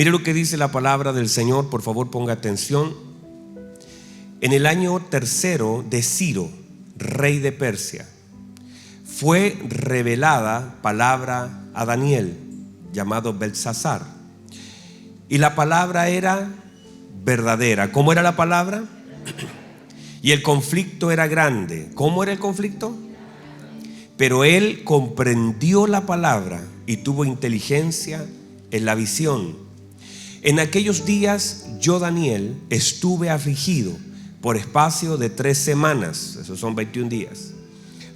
Mire lo que dice la palabra del Señor, por favor ponga atención. En el año tercero de Ciro, rey de Persia, fue revelada palabra a Daniel, llamado Beltsasar. Y la palabra era verdadera. ¿Cómo era la palabra? Y el conflicto era grande. ¿Cómo era el conflicto? Pero él comprendió la palabra y tuvo inteligencia en la visión. En aquellos días yo, Daniel, estuve afligido por espacio de 3 semanas, esos son 21 días.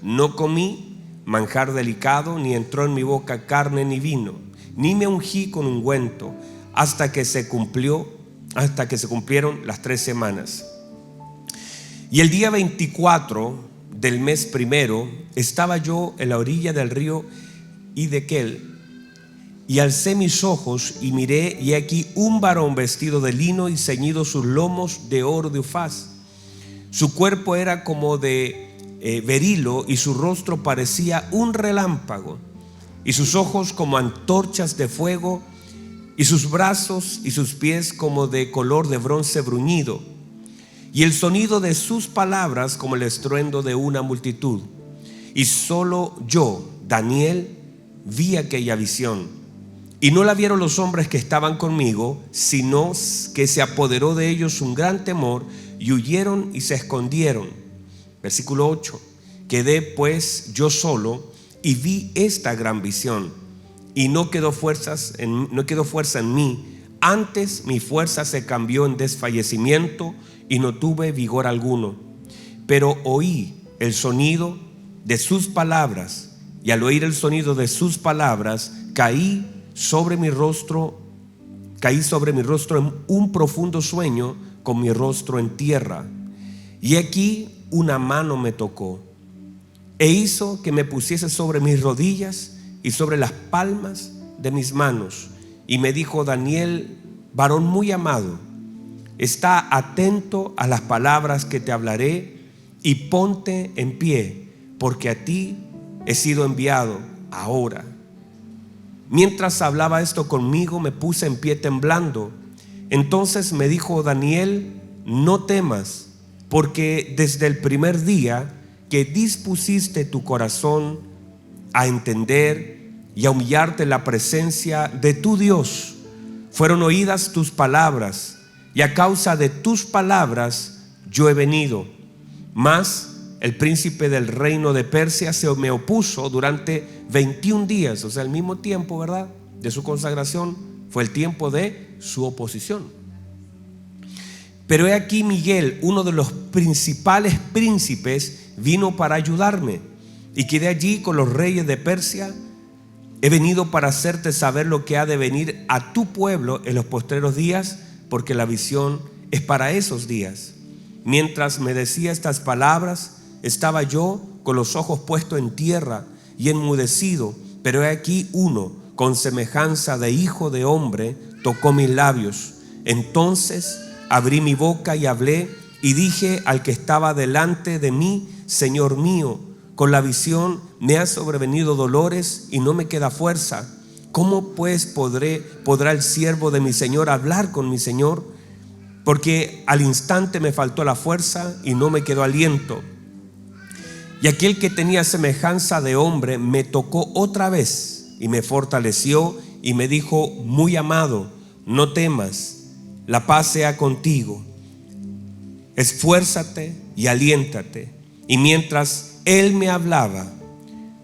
No comí manjar delicado, ni entró en mi boca carne ni vino, ni me ungí con ungüento, hasta que se cumplieron las 3 semanas. Y el día 24 del mes primero estaba yo en la orilla del río Hiddekel, y alcé mis ojos y miré, y aquí un varón vestido de lino y ceñido sus lomos de oro de Ufaz. Su cuerpo era como de berilo, y su rostro parecía un relámpago, y sus ojos como antorchas de fuego, y sus brazos y sus pies como de color de bronce bruñido, y el sonido de sus palabras como el estruendo de una multitud. Y solo yo, Daniel, vi aquella visión. Y no la vieron los hombres que estaban conmigo, sino que se apoderó de ellos un gran temor, y huyeron y se escondieron. Versículo 8. Quedé pues yo solo y vi esta gran visión, y no quedó fuerza en mí. Antes mi fuerza se cambió en desfallecimiento, y no tuve vigor alguno. Pero oí el sonido de sus palabras, y al oír el sonido de sus palabras caí sobre mi rostro en un profundo sueño, con mi rostro en tierra. Y aquí una mano me tocó e hizo que me pusiese sobre mis rodillas y sobre las palmas de mis manos, y me dijo: Daniel, varón muy amado, está atento a las palabras que te hablaré, y ponte en pie, porque a ti he sido enviado ahora. Mientras hablaba esto conmigo, me puse en pie temblando. Entonces me dijo Daniel: no temas, porque desde el primer día que dispusiste tu corazón a entender y a humillarte en la presencia de tu Dios, fueron oídas tus palabras, y a causa de tus palabras yo he venido. Mas el príncipe del reino de Persia se me opuso durante 21 días, o sea, el mismo tiempo, ¿verdad?, de su consagración fue el tiempo de su oposición. Pero he aquí Miguel, uno de los principales príncipes, vino para ayudarme, y quedé allí con los reyes de Persia. He venido para hacerte saber lo que ha de venir a tu pueblo en los postreros días, porque la visión es para esos días. Mientras me decía estas palabras, estaba yo con los ojos puestos en tierra y enmudecido, pero he aquí uno, con semejanza de hijo de hombre, tocó mis labios. Entonces abrí mi boca y hablé, y dije al que estaba delante de mí: Señor mío, con la visión me ha sobrevenido dolores y no me queda fuerza. ¿Cómo pues podrá el siervo de mi Señor hablar con mi Señor? Porque al instante me faltó la fuerza y no me quedó aliento. Y aquel que tenía semejanza de hombre me tocó otra vez y me fortaleció y me dijo: muy amado, no temas, la paz sea contigo, esfuérzate y aliéntate. Y mientras él me hablaba,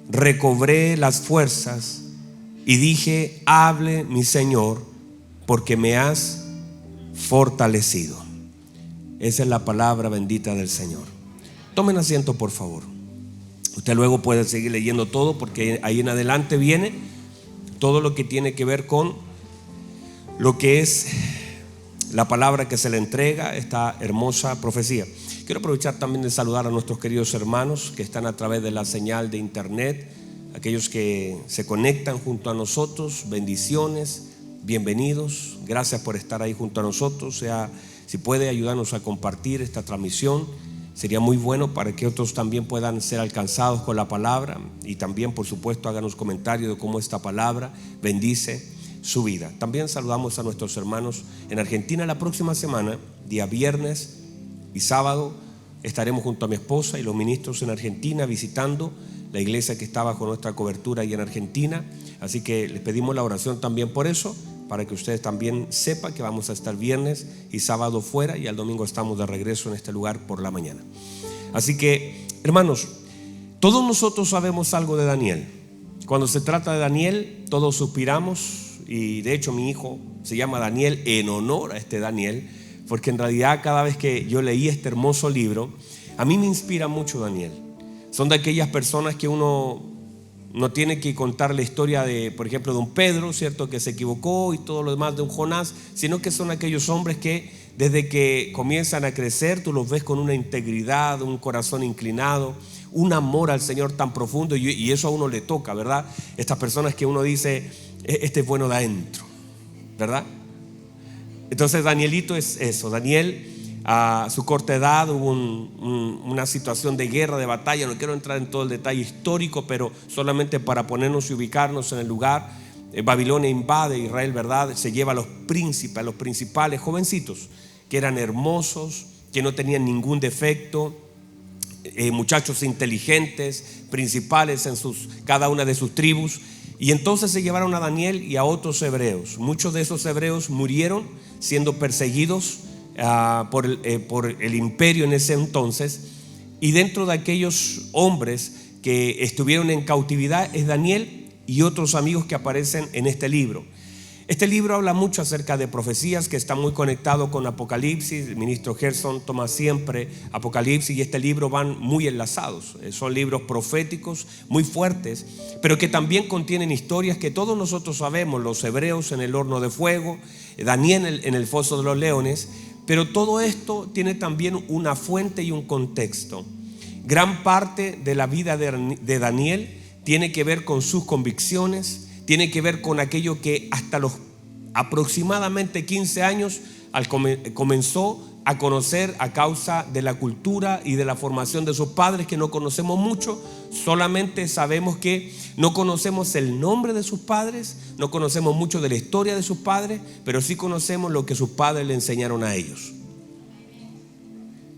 recobré las fuerzas y dije: hable mi Señor, porque me has fortalecido. Esa es la palabra bendita del Señor. Tomen asiento, por favor. Usted luego puede seguir leyendo todo, porque ahí en adelante viene todo lo que tiene que ver con lo que es la palabra que se le entrega, esta hermosa profecía. Quiero aprovechar también de saludar a nuestros queridos hermanos que están a través de la señal de internet, aquellos que se conectan junto a nosotros. Bendiciones, bienvenidos, gracias por estar ahí junto a nosotros. Si puede ayudarnos a compartir esta transmisión, sería muy bueno para que otros también puedan ser alcanzados con la palabra, y también, por supuesto, háganos comentarios de cómo esta palabra bendice su vida. También saludamos a nuestros hermanos en Argentina. La próxima semana, día viernes y sábado, estaremos junto a mi esposa y los ministros en Argentina visitando la iglesia que está bajo nuestra cobertura ahí en Argentina. Así que les pedimos la oración también por eso, para que ustedes también sepan que vamos a estar viernes y sábado fuera, y al domingo estamos de regreso en este lugar por la mañana. Así que, hermanos, todos nosotros sabemos algo de Daniel. Cuando se trata de Daniel, todos suspiramos, y de hecho mi hijo se llama Daniel en honor a este Daniel, porque en realidad cada vez que yo leí este hermoso libro, a mí me inspira mucho Daniel. Son de aquellas personas que uno no tiene que contar la historia de, por ejemplo, de un Pedro, ¿cierto?, que se equivocó, y todo lo demás de un Jonás, sino que son aquellos hombres que desde que comienzan a crecer, tú los ves con una integridad, un corazón inclinado, un amor al Señor tan profundo, y eso a uno le toca, ¿verdad? Estas personas que uno dice, este es bueno de adentro, ¿verdad? Entonces Danielito es eso. Daniel, a su corta edad hubo una situación de guerra, de batalla. No quiero entrar en todo el detalle histórico, pero solamente para ponernos y ubicarnos en el lugar. Babilonia invade Israel, ¿verdad? Se lleva a los príncipes, a los principales jovencitos, que eran hermosos, que no tenían ningún defecto, muchachos inteligentes, principales en cada una de sus tribus. Y entonces se llevaron a Daniel y a otros hebreos. Muchos de esos hebreos murieron siendo perseguidos por el imperio en ese entonces. Y dentro de aquellos hombres que estuvieron en cautividad es Daniel y otros amigos que aparecen en este libro. Este libro habla mucho acerca de profecías, que está muy conectado con Apocalipsis. El ministro Gerson toma siempre Apocalipsis y este libro van muy enlazados. Son libros proféticos muy fuertes, pero que también contienen historias que todos nosotros sabemos: los hebreos en el horno de fuego, Daniel en el foso de los leones. Pero todo esto tiene también una fuente y un contexto. Gran parte de la vida de Daniel tiene que ver con sus convicciones, tiene que ver con aquello que hasta los aproximadamente 15 años comenzó a conocer a causa de la cultura y de la formación de sus padres, que no conocemos mucho. Solamente sabemos que no conocemos el nombre de sus padres, no conocemos mucho de la historia de sus padres, pero sí conocemos lo que sus padres le enseñaron a ellos.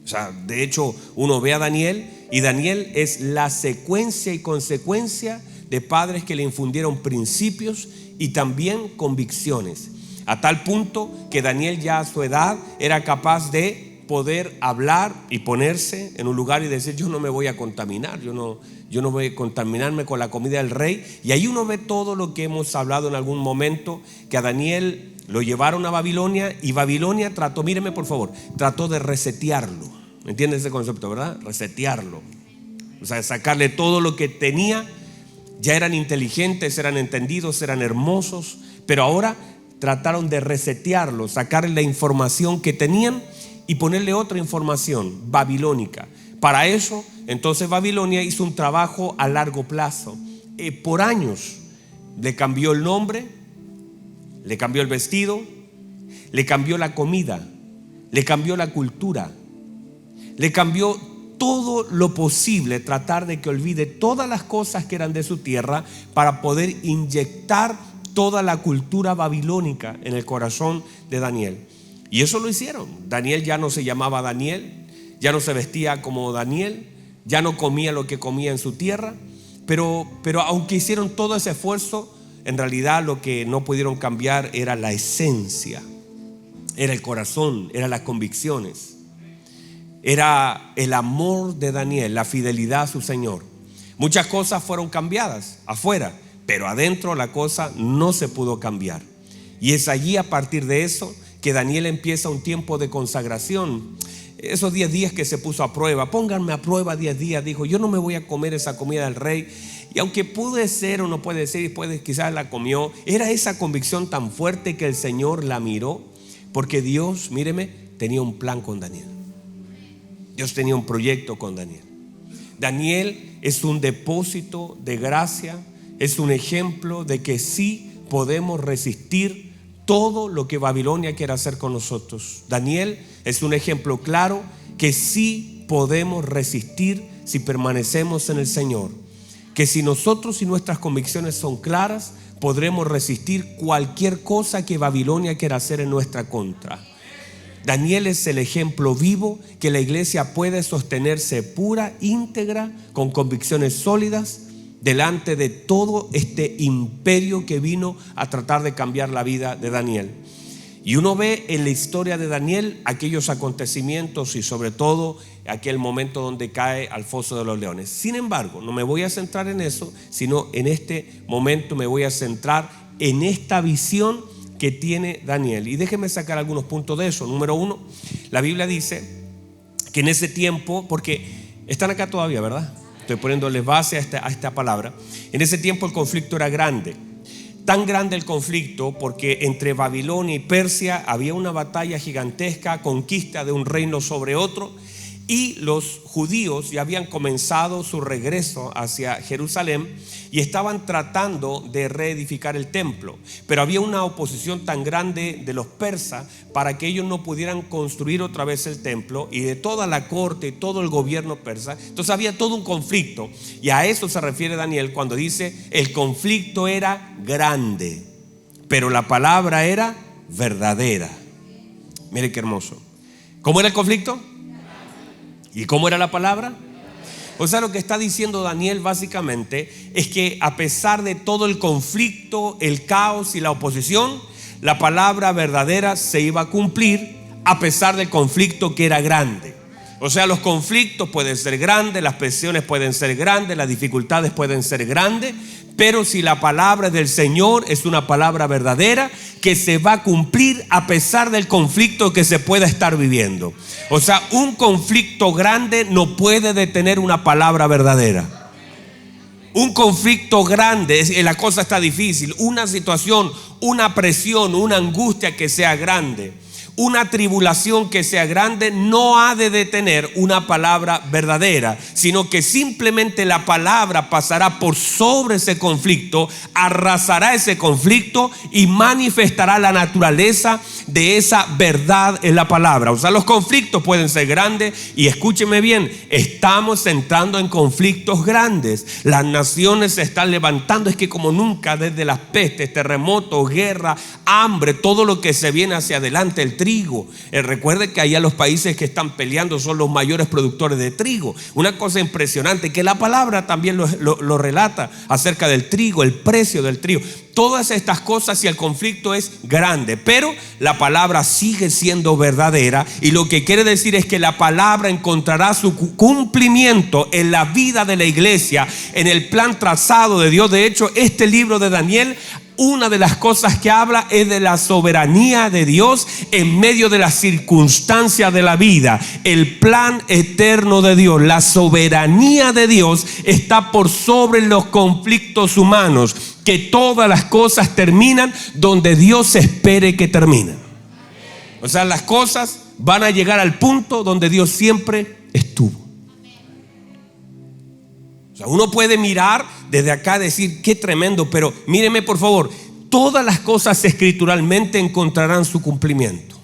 O sea, de hecho, uno ve a Daniel, y Daniel es la secuencia y consecuencia de padres que le infundieron principios y también convicciones, a tal punto que Daniel ya a su edad era capaz de poder hablar y ponerse en un lugar y decir: yo no me voy a contaminar, yo no voy a contaminarme con la comida del rey. Y ahí uno ve todo lo que hemos hablado en algún momento, que a Daniel lo llevaron a Babilonia, y Babilonia trató, míreme por favor, trató de resetearlo. ¿Entiendes ese concepto, verdad? Resetearlo, o sea, sacarle todo lo que tenía. Ya eran inteligentes, eran entendidos, eran hermosos, pero ahora trataron de resetearlo, sacarle la información que tenían y ponerle otra información babilónica. Para eso, entonces Babilonia hizo un trabajo a largo plazo. Por años le cambió el nombre, le cambió el vestido, le cambió la comida, le cambió la cultura, le cambió todo lo posible, tratar de que olvide todas las cosas que eran de su tierra, para poder inyectar toda la cultura babilónica en el corazón de Daniel. Y eso lo hicieron. Daniel ya no se llamaba Daniel, ya no se vestía como Daniel, ya no comía lo que comía en su tierra, pero aunque hicieron todo ese esfuerzo, en realidad lo que no pudieron cambiar era la esencia, era el corazón, eran las convicciones. Era el amor de Daniel, la fidelidad a su Señor. Muchas cosas fueron cambiadas afuera, pero adentro la cosa no se pudo cambiar. Y es allí, a partir de eso, que Daniel empieza un tiempo de consagración. Esos 10 días que se puso a prueba, pónganme a prueba 10 días, dijo: yo no me voy a comer esa comida del rey. Y aunque puede ser o no puede ser, quizás la comió, era esa convicción tan fuerte que el Señor la miró, porque Dios, míreme, tenía un plan con Daniel. Dios tenía un proyecto con Daniel. Daniel es un depósito de gracia, es un ejemplo de que sí podemos resistir todo lo que Babilonia quiere hacer con nosotros. Daniel es un ejemplo claro que sí podemos resistir si permanecemos en el Señor. que si nosotros y nuestras convicciones son claras, podremos resistir cualquier cosa que Babilonia quiera hacer en nuestra contra. Daniel es el ejemplo vivo que la iglesia puede sostenerse pura, íntegra, con convicciones sólidas delante de todo este imperio que vino a tratar de cambiar la vida de Daniel. Y uno ve en la historia de Daniel aquellos acontecimientos y sobre todo aquel momento donde cae al foso de los leones. Sin embargo, no me voy a centrar en eso, sino en este momento me voy a centrar en esta visión que tiene Daniel. Y déjenme sacar algunos puntos de eso. Número uno, la Biblia dice que en ese tiempo, porque están acá todavía, ¿verdad? Estoy poniéndole base a esta palabra. En ese tiempo el conflicto era grande. Tan grande el conflicto porque entre Babilonia y Persia había una batalla gigantesca, conquista de un reino sobre otro, y los judíos ya habían comenzado su regreso hacia Jerusalén y estaban tratando de reedificar el templo, pero había una oposición tan grande de los persas para que ellos no pudieran construir otra vez el templo, y de toda la corte y todo el gobierno persa. Entonces había todo un conflicto, y a eso se refiere Daniel cuando dice el conflicto era grande, pero la palabra era verdadera. Mire qué hermoso. ¿Cómo era el conflicto? ¿Y cómo era la palabra? O sea, lo que está diciendo Daniel básicamente es que a pesar de todo el conflicto, el caos y la oposición, la palabra verdadera se iba a cumplir a pesar del conflicto que era grande. O sea, los conflictos pueden ser grandes, las presiones pueden ser grandes, las dificultades pueden ser grandes, pero si la palabra del Señor es una palabra verdadera que se va a cumplir a pesar del conflicto que se pueda estar viviendo. O sea, un conflicto grande no puede detener una palabra verdadera. Un conflicto grande, la cosa está difícil, una situación, una presión, una angustia que sea grande, una tribulación que sea grande, no ha de detener una palabra verdadera, sino que simplemente la palabra pasará por sobre ese conflicto, arrasará ese conflicto y manifestará la naturaleza de esa verdad en la palabra. O sea, los conflictos pueden ser grandes, y escúcheme bien, estamos entrando en conflictos grandes. Las naciones se están levantando, es que como nunca, desde las pestes, terremotos, guerra, hambre, todo lo que se viene hacia adelante, el trigo. Recuerde que allá los países que están peleando son los mayores productores de trigo. Una cosa impresionante que la palabra también lo relata acerca del trigo, el precio del trigo. Todas estas cosas, y el conflicto es grande, pero la palabra sigue siendo verdadera, y lo que quiere decir es que la palabra encontrará su cumplimiento en la vida de la iglesia, en el plan trazado de Dios. De hecho, este libro de Daniel, una de las cosas que habla es de la soberanía de Dios en medio de las circunstancias de la vida. El plan eterno de Dios, la soberanía de Dios está por sobre los conflictos humanos, que todas las cosas terminan donde Dios espere que terminen. O sea, las cosas van a llegar al punto donde Dios siempre estuvo. O sea, uno puede mirar desde acá y decir qué tremendo, pero míreme por favor, todas las cosas escrituralmente encontrarán su cumplimiento.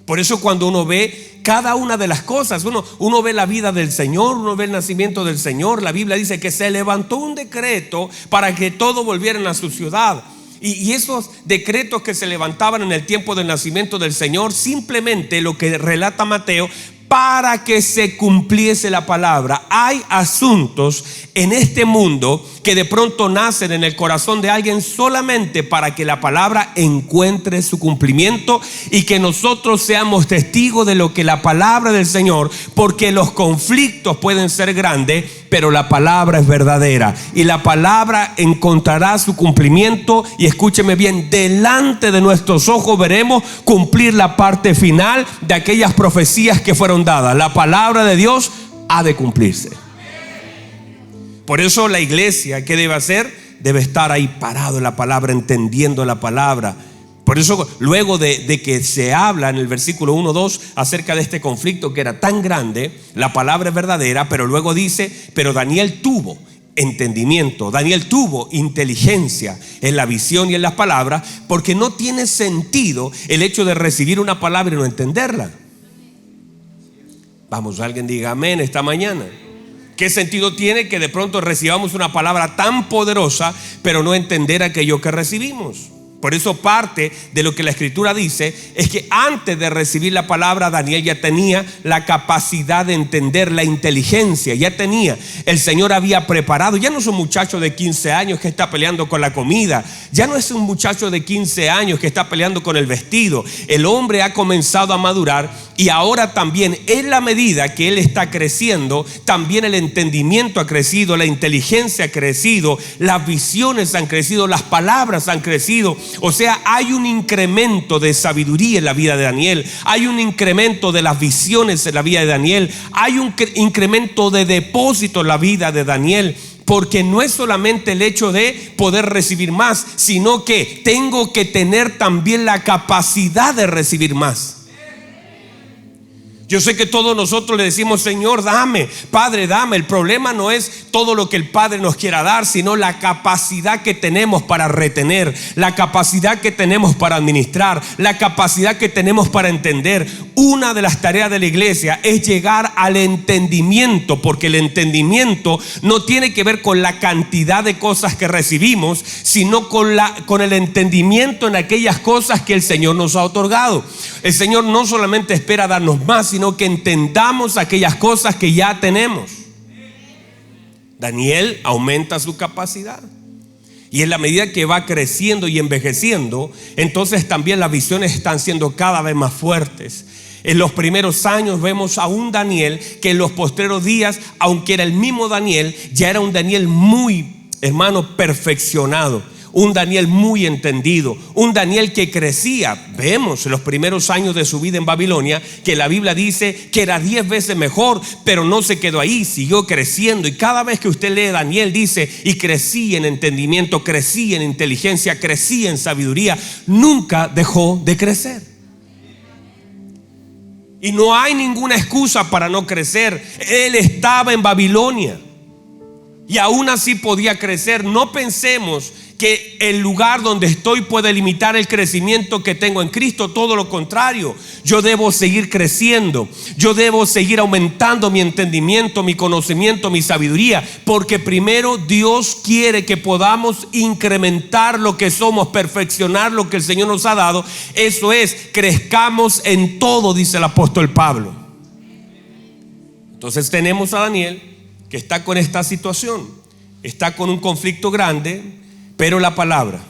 Por eso cuando uno ve cada una de las cosas, uno ve la vida del Señor, uno ve el nacimiento del Señor. La Biblia dice que se levantó un decreto para que todos volvieran a su ciudad. Y esos decretos que se levantaban en el tiempo del nacimiento del Señor, simplemente lo que relata Mateo, para que se cumpliese la palabra. Hay asuntos en este mundo que de pronto nacen en el corazón de alguien solamente para que la palabra encuentre su cumplimiento y que nosotros seamos testigos de lo que la palabra del Señor, porque los conflictos pueden ser grandes, pero la palabra es verdadera y la palabra encontrará su cumplimiento. Y escúcheme bien, delante de nuestros ojos veremos cumplir la parte final de aquellas profecías que fueron dadas. La palabra de Dios ha de cumplirse. Por eso la iglesia, ¿qué debe hacer? Debe estar ahí parado en la palabra, entendiendo la palabra. Por eso luego de que se habla en el versículo 1-2 acerca de este conflicto que era tan grande, la palabra es verdadera, pero luego dice, pero Daniel tuvo entendimiento, Daniel tuvo inteligencia en la visión y en las palabras, porque no tiene sentido el hecho de recibir una palabra y no entenderla. Vamos, alguien diga amén esta mañana. ¿Qué sentido tiene que de pronto recibamos una palabra tan poderosa, pero no entender aquello que recibimos? Por eso parte de lo que la Escritura dice es que antes de recibir la palabra, Daniel ya tenía la capacidad de entender, la inteligencia, ya tenía. El Señor había preparado. Ya no es un muchacho de 15 años que está peleando con la comida. Ya no es un muchacho de 15 años que está peleando con el vestido. El hombre ha comenzado a madurar y ahora también, en la medida que él está creciendo, también el entendimiento ha crecido, la inteligencia ha crecido, las visiones han crecido, las palabras han crecido. O sea, hay un incremento de sabiduría en la vida de Daniel. Hay un incremento de las visiones en la vida de Daniel. Hay un incremento de depósito en la vida de Daniel. Porque no es solamente el hecho de poder recibir más, sino que tengo que tener también la capacidad de recibir más. Yo sé que todos nosotros le decimos: Señor, dame, Padre, dame. El problema no es todo lo que el Padre nos quiera dar, sino la capacidad que tenemos para retener, la capacidad que tenemos para administrar, la capacidad que tenemos para entender. Una de las tareas de la iglesia es llegar al entendimiento, porque el entendimiento no tiene que ver con la cantidad de cosas que recibimos, sino con el entendimiento en aquellas cosas que el Señor nos ha otorgado. El Señor no solamente espera darnos más, sino que entendamos aquellas cosas que ya tenemos. Daniel aumenta su capacidad. Y en la medida que va creciendo y envejeciendo, entonces también las visiones están siendo cada vez más fuertes. En los primeros años vemos a un Daniel que en los postreros días, aunque era el mismo Daniel, ya era un Daniel muy, hermano, perfeccionado. Un Daniel muy entendido, un Daniel que crecía. Vemos en los primeros años de su vida en Babilonia que la Biblia dice que era 10 veces mejor, pero no se quedó ahí, siguió creciendo. Y cada vez que usted lee Daniel dice: y crecí en entendimiento, crecí en inteligencia, crecí en sabiduría. Nunca dejó de crecer. Y no hay ninguna excusa para no crecer. Él estaba en Babilonia y aún así podía crecer. No pensemos que el lugar donde estoy puede limitar el crecimiento que tengo en Cristo. Todo lo contrario, yo debo seguir creciendo. Yo debo seguir aumentando mi entendimiento, mi conocimiento, mi sabiduría, porque primero Dios quiere que podamos incrementar lo que somos, perfeccionar lo que el Señor nos ha dado. Eso es, crezcamos en todo, dice el apóstol Pablo. Entonces tenemos a Daniel que está con esta situación, está con un conflicto grande, pero la palabra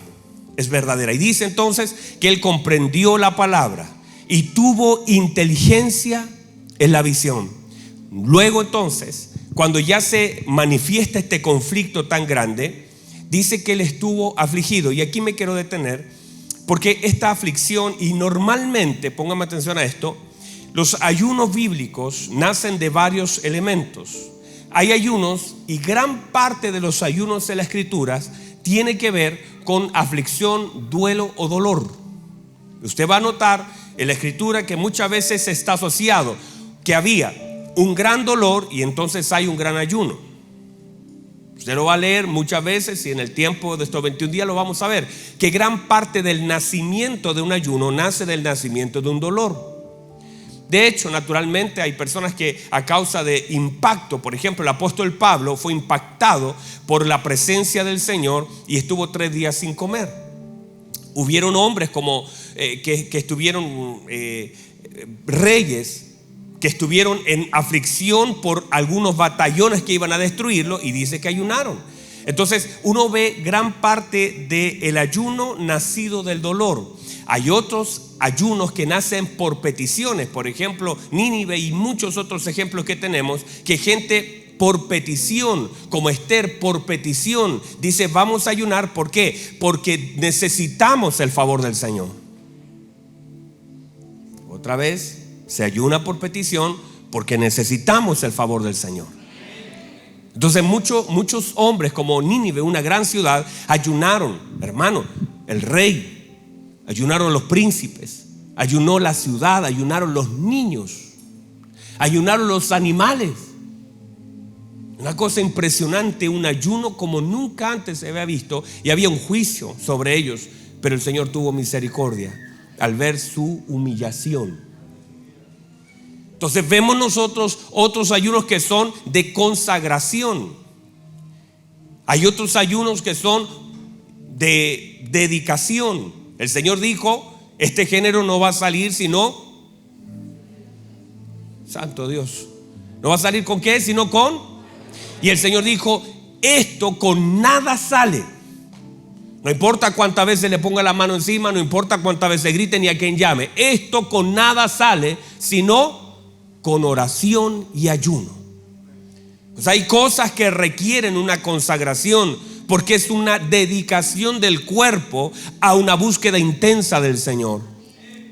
es verdadera. Y dice entonces que él comprendió la palabra y tuvo inteligencia en la visión. Luego entonces, cuando ya se manifiesta este conflicto tan grande, dice que él estuvo afligido. Y aquí me quiero detener, porque esta aflicción, y normalmente, póngame atención a esto, los ayunos bíblicos nacen de varios elementos. Hay ayunos, y gran parte de los ayunos en las Escrituras tiene que ver con aflicción, duelo o dolor. Usted va a notar en la Escritura que muchas veces está asociado que había un gran dolor y entonces hay un gran ayuno. Usted lo va a leer muchas veces y en el tiempo de estos 21 días lo vamos a ver, que gran parte del nacimiento de un ayuno nace del nacimiento de un dolor. De hecho, naturalmente hay personas que a causa de impacto, por ejemplo, el apóstol Pablo fue impactado por la presencia del Señor y estuvo 3 días sin comer. Hubieron hombres como que estuvieron reyes que estuvieron en aflicción por algunos batallones que iban a destruirlo, y dice que ayunaron. Entonces uno ve gran parte del ayuno nacido del dolor. Hay otros ayunos que nacen por peticiones, por ejemplo Nínive y muchos otros ejemplos que tenemos, que gente por petición, como Esther, por petición dice: vamos a ayunar. ¿Por qué? Porque necesitamos el favor del Señor. Otra vez, se ayuna por petición porque necesitamos el favor del Señor. Entonces muchos hombres como Nínive, una gran ciudad, ayunaron. Hermano, el rey, ayunaron los príncipes, ayunó la ciudad, ayunaron los niños, ayunaron los animales. Una cosa impresionante, un ayuno como nunca antes se había visto, y había un juicio sobre ellos, pero el Señor tuvo misericordia al ver su humillación. Entonces vemos nosotros otros ayunos que son de consagración. Hay otros ayunos que son de dedicación. El Señor dijo: este género no va a salir sino, santo Dios, no va a salir con qué, sino con. Y el Señor dijo: esto con nada sale. No importa cuántas veces le ponga la mano encima, no importa cuántas veces grite ni a quien llame, esto con nada sale sino con oración y ayuno. Pues hay cosas que requieren una consagración, porque es una dedicación del cuerpo a una búsqueda intensa del Señor.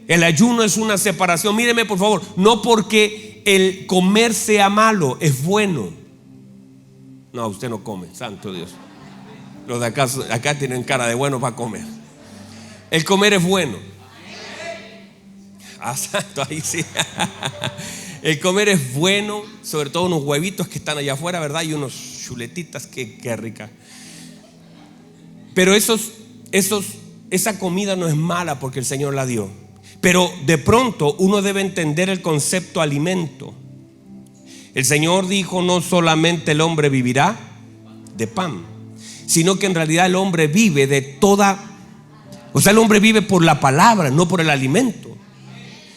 El ayuno es una separación. Míreme por favor, no porque el comer sea malo, es bueno. No, usted no come, santo Dios. Los de acá tienen cara de bueno para comer. El comer es bueno. Ah, santo, ahí sí. El comer es bueno, sobre todo unos huevitos que están allá afuera, ¿verdad? Y unos chuletitas, qué rica. Pero esa comida no es mala porque el Señor la dio. Pero de pronto uno debe entender el concepto alimento. El Señor dijo: no solamente el hombre vivirá de pan, sino que en realidad el hombre vive de toda. O sea, el hombre vive por la palabra, no por el alimento.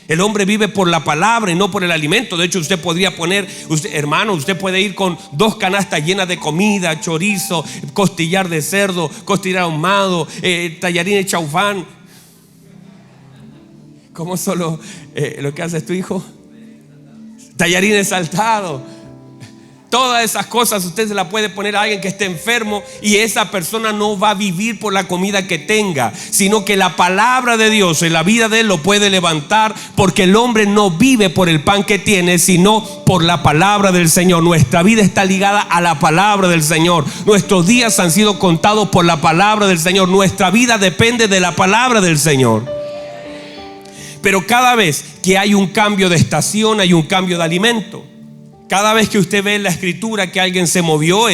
El hombre vive por la palabra y no por el alimento. De hecho, usted podría poner, hermano, usted puede ir con 2 canastas llenas de comida: chorizo, costillar de cerdo, costillar ahumado, tallarines chaufán. ¿Cómo solo lo que hace tu hijo? Tallarines saltados. Todas esas cosas usted se las puede poner a alguien que esté enfermo, y esa persona no va a vivir por la comida que tenga, sino que la palabra de Dios en la vida de él lo puede levantar, porque el hombre no vive por el pan que tiene, sino por la palabra del Señor. Nuestra vida está ligada a la palabra del Señor. Nuestros días han sido contados por la palabra del Señor. Nuestra vida depende de la palabra del Señor. Pero cada vez que hay un cambio de estación, hay un cambio de alimento. Cada vez que usted ve en la escritura que alguien se movió,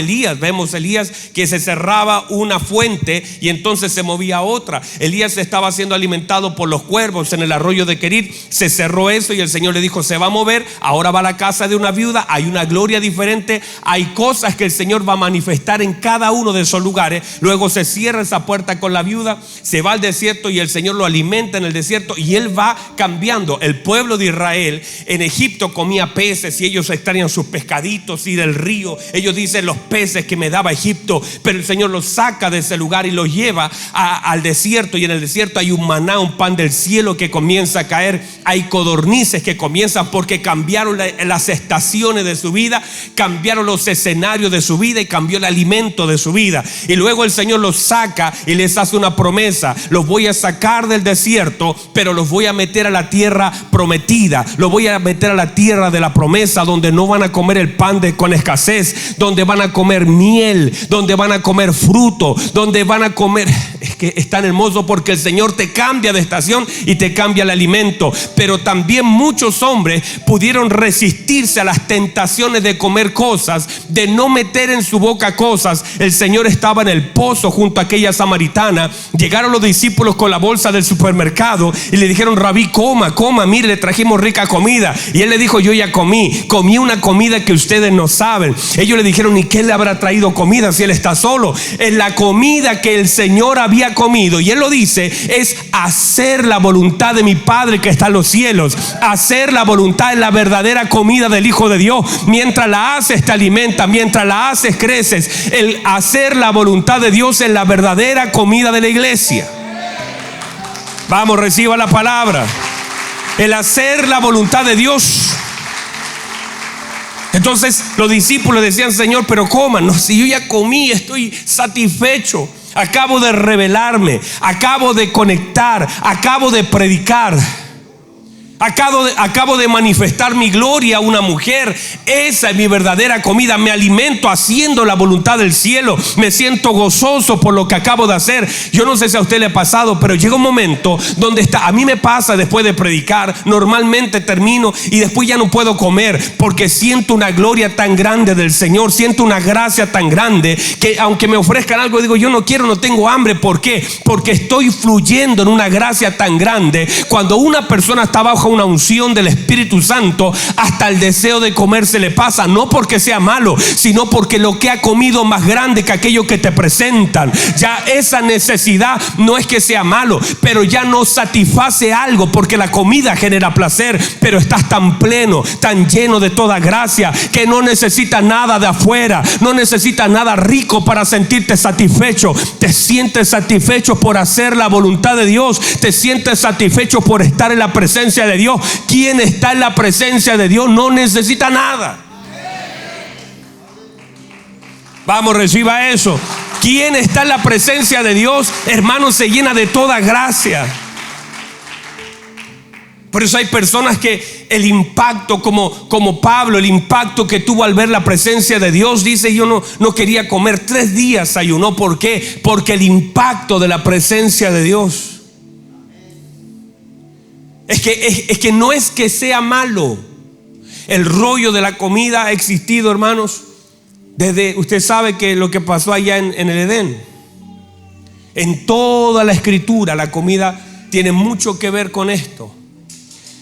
vemos Elías que se cerraba una fuente y entonces se movía otra. Elías estaba siendo alimentado por los cuervos en el arroyo de Querit, se cerró eso y el Señor le dijo: se va a mover, ahora va a la casa de una viuda. Hay una gloria diferente, hay cosas que el Señor va a manifestar en cada uno de esos lugares. Luego se cierra esa puerta con la viuda, se va al desierto y el Señor lo alimenta en el desierto, y él va cambiando. El pueblo de Israel en Egipto comía peces y ellos extrañan sus pescaditos y del río. Ellos dicen: los peces que me daba Egipto. Pero el Señor los saca de ese lugar y los lleva al desierto, y en el desierto hay un maná, un pan del cielo que comienza a caer. Hay codornices que comienzan, porque cambiaron las estaciones de su vida, cambiaron los escenarios de su vida y cambió el alimento de su vida. Y luego el Señor los saca y les hace una promesa: los voy a sacar del desierto, pero los voy a meter a la tierra prometida, los voy a meter a la tierra de la promesa, donde no van a comer el pan con escasez, donde van a comer miel, donde van a comer fruto, donde van a comer. Es que es tan hermoso, porque el Señor te cambia de estación y te cambia el alimento. Pero también muchos hombres pudieron resistirse a las tentaciones de comer cosas, de no meter en su boca cosas. El Señor estaba en el pozo junto a aquella samaritana. Llegaron los discípulos con la bolsa del supermercado y le dijeron: Rabí, coma, mire, le trajimos rica comida. Y él le dijo: yo ya comí una comida que ustedes no saben. Ellos le dijeron: ¿y qué le habrá traído comida si él está solo? En la comida que el Señor había comido, y él lo dice, es hacer la voluntad de mi Padre que está en los cielos. Hacer la voluntad es la verdadera comida del Hijo de Dios. Mientras la haces te alimenta, mientras la haces creces. El hacer la voluntad de Dios es la verdadera comida de la iglesia. Vamos, reciba la palabra. El hacer la voluntad de Dios. Entonces los discípulos decían: Señor, pero coman. No, si yo ya comí, estoy satisfecho. Acabo de revelarme, acabo de conectar, acabo de predicar, acabo de manifestar mi gloria a una mujer. Esa es mi verdadera comida. Me alimento haciendo la voluntad del cielo. Me siento gozoso por lo que acabo de hacer. Yo no sé si a usted le ha pasado, pero llega un momento donde a mí me pasa después de predicar. Normalmente termino y después ya no puedo comer, porque siento una gloria tan grande del Señor, siento una gracia tan grande, que aunque me ofrezcan algo, digo: yo no quiero, no tengo hambre. ¿Por qué? Porque estoy fluyendo en una gracia tan grande. Cuando una persona está bajo una unción del Espíritu Santo, hasta el deseo de comer se le pasa, no porque sea malo, sino porque lo que ha comido más grande que aquello que te presentan. Ya esa necesidad no es que sea malo, pero ya no satisface algo, porque la comida genera placer, pero estás tan pleno, tan lleno de toda gracia, que no necesitas nada de afuera, no necesitas nada rico para sentirte satisfecho. Te sientes satisfecho por hacer la voluntad de Dios, te sientes satisfecho por estar en la presencia de Dios. Quien está en la presencia de Dios no necesita nada. Vamos, reciba eso. Quien está en la presencia de Dios, hermano, se llena de toda gracia. Por eso hay personas que el impacto, como Pablo, el impacto que tuvo al ver la presencia de Dios, dice: yo no quería comer, 3 días ayunó. ¿Por qué? Porque el impacto de la presencia de Dios. Es que no es que sea malo. El rollo de la comida ha existido, hermanos, desde, usted sabe que lo que pasó allá en el Edén. En toda la escritura la comida tiene mucho que ver con esto.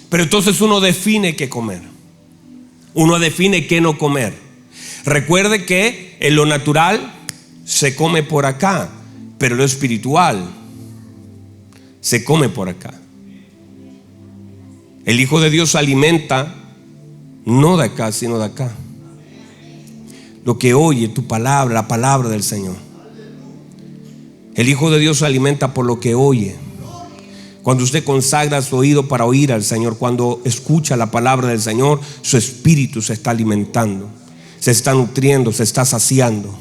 Pero entonces uno define qué comer, uno define qué no comer. Recuerde que en lo natural se come por acá, pero lo espiritual se come por acá. El Hijo de Dios alimenta no de acá, sino de acá. Lo que oye, tu palabra, la palabra del Señor. El Hijo de Dios alimenta por lo que oye. Cuando usted consagra su oído para oír al Señor, cuando escucha la palabra del Señor, su espíritu se está alimentando, se está nutriendo, se está saciando.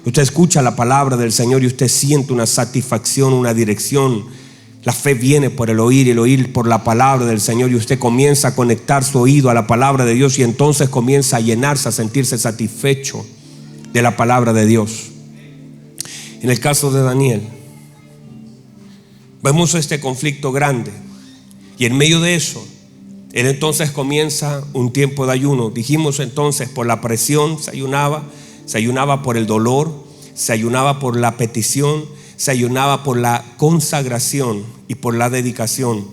Usted escucha la palabra del Señor y usted siente una satisfacción, una dirección. La fe viene por el oír y el oír por la palabra del Señor, y usted comienza a conectar su oído a la palabra de Dios, y entonces comienza a llenarse, a sentirse satisfecho de la palabra de Dios. En el caso de Daniel, vemos este conflicto grande, y en medio de eso, él entonces comienza un tiempo de ayuno. Dijimos entonces, por la presión se ayunaba por el dolor, se ayunaba por la petición, se ayunaba por la consagración y por la dedicación.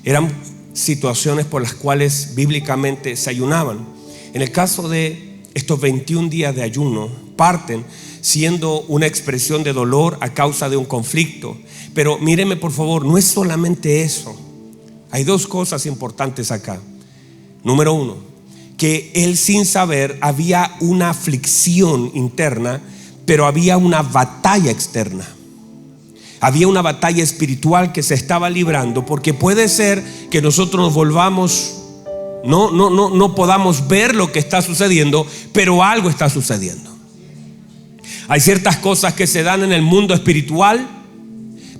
Eran situaciones por las cuales bíblicamente se ayunaban. En el caso de estos 21 días de ayuno, parten siendo una expresión de dolor a causa de un conflicto. Pero míreme por favor, no es solamente eso. Hay 2 cosas importantes acá. Número 1, que él, sin saber, había una aflicción interna, pero había una batalla externa. Había una batalla espiritual que se estaba librando, porque puede ser que nosotros nos volvamos, no podamos ver lo que está sucediendo, pero algo está sucediendo. Hay ciertas cosas que se dan en el mundo espiritual,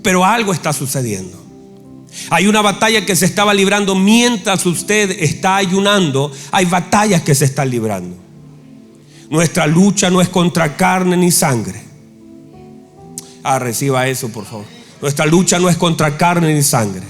pero algo está sucediendo. Hay una batalla que se estaba librando mientras usted está ayunando. Hay batallas que se están librando. Nuestra lucha no es contra carne ni sangre. Reciba eso, por favor. Nuestra lucha no es contra carne ni sangre.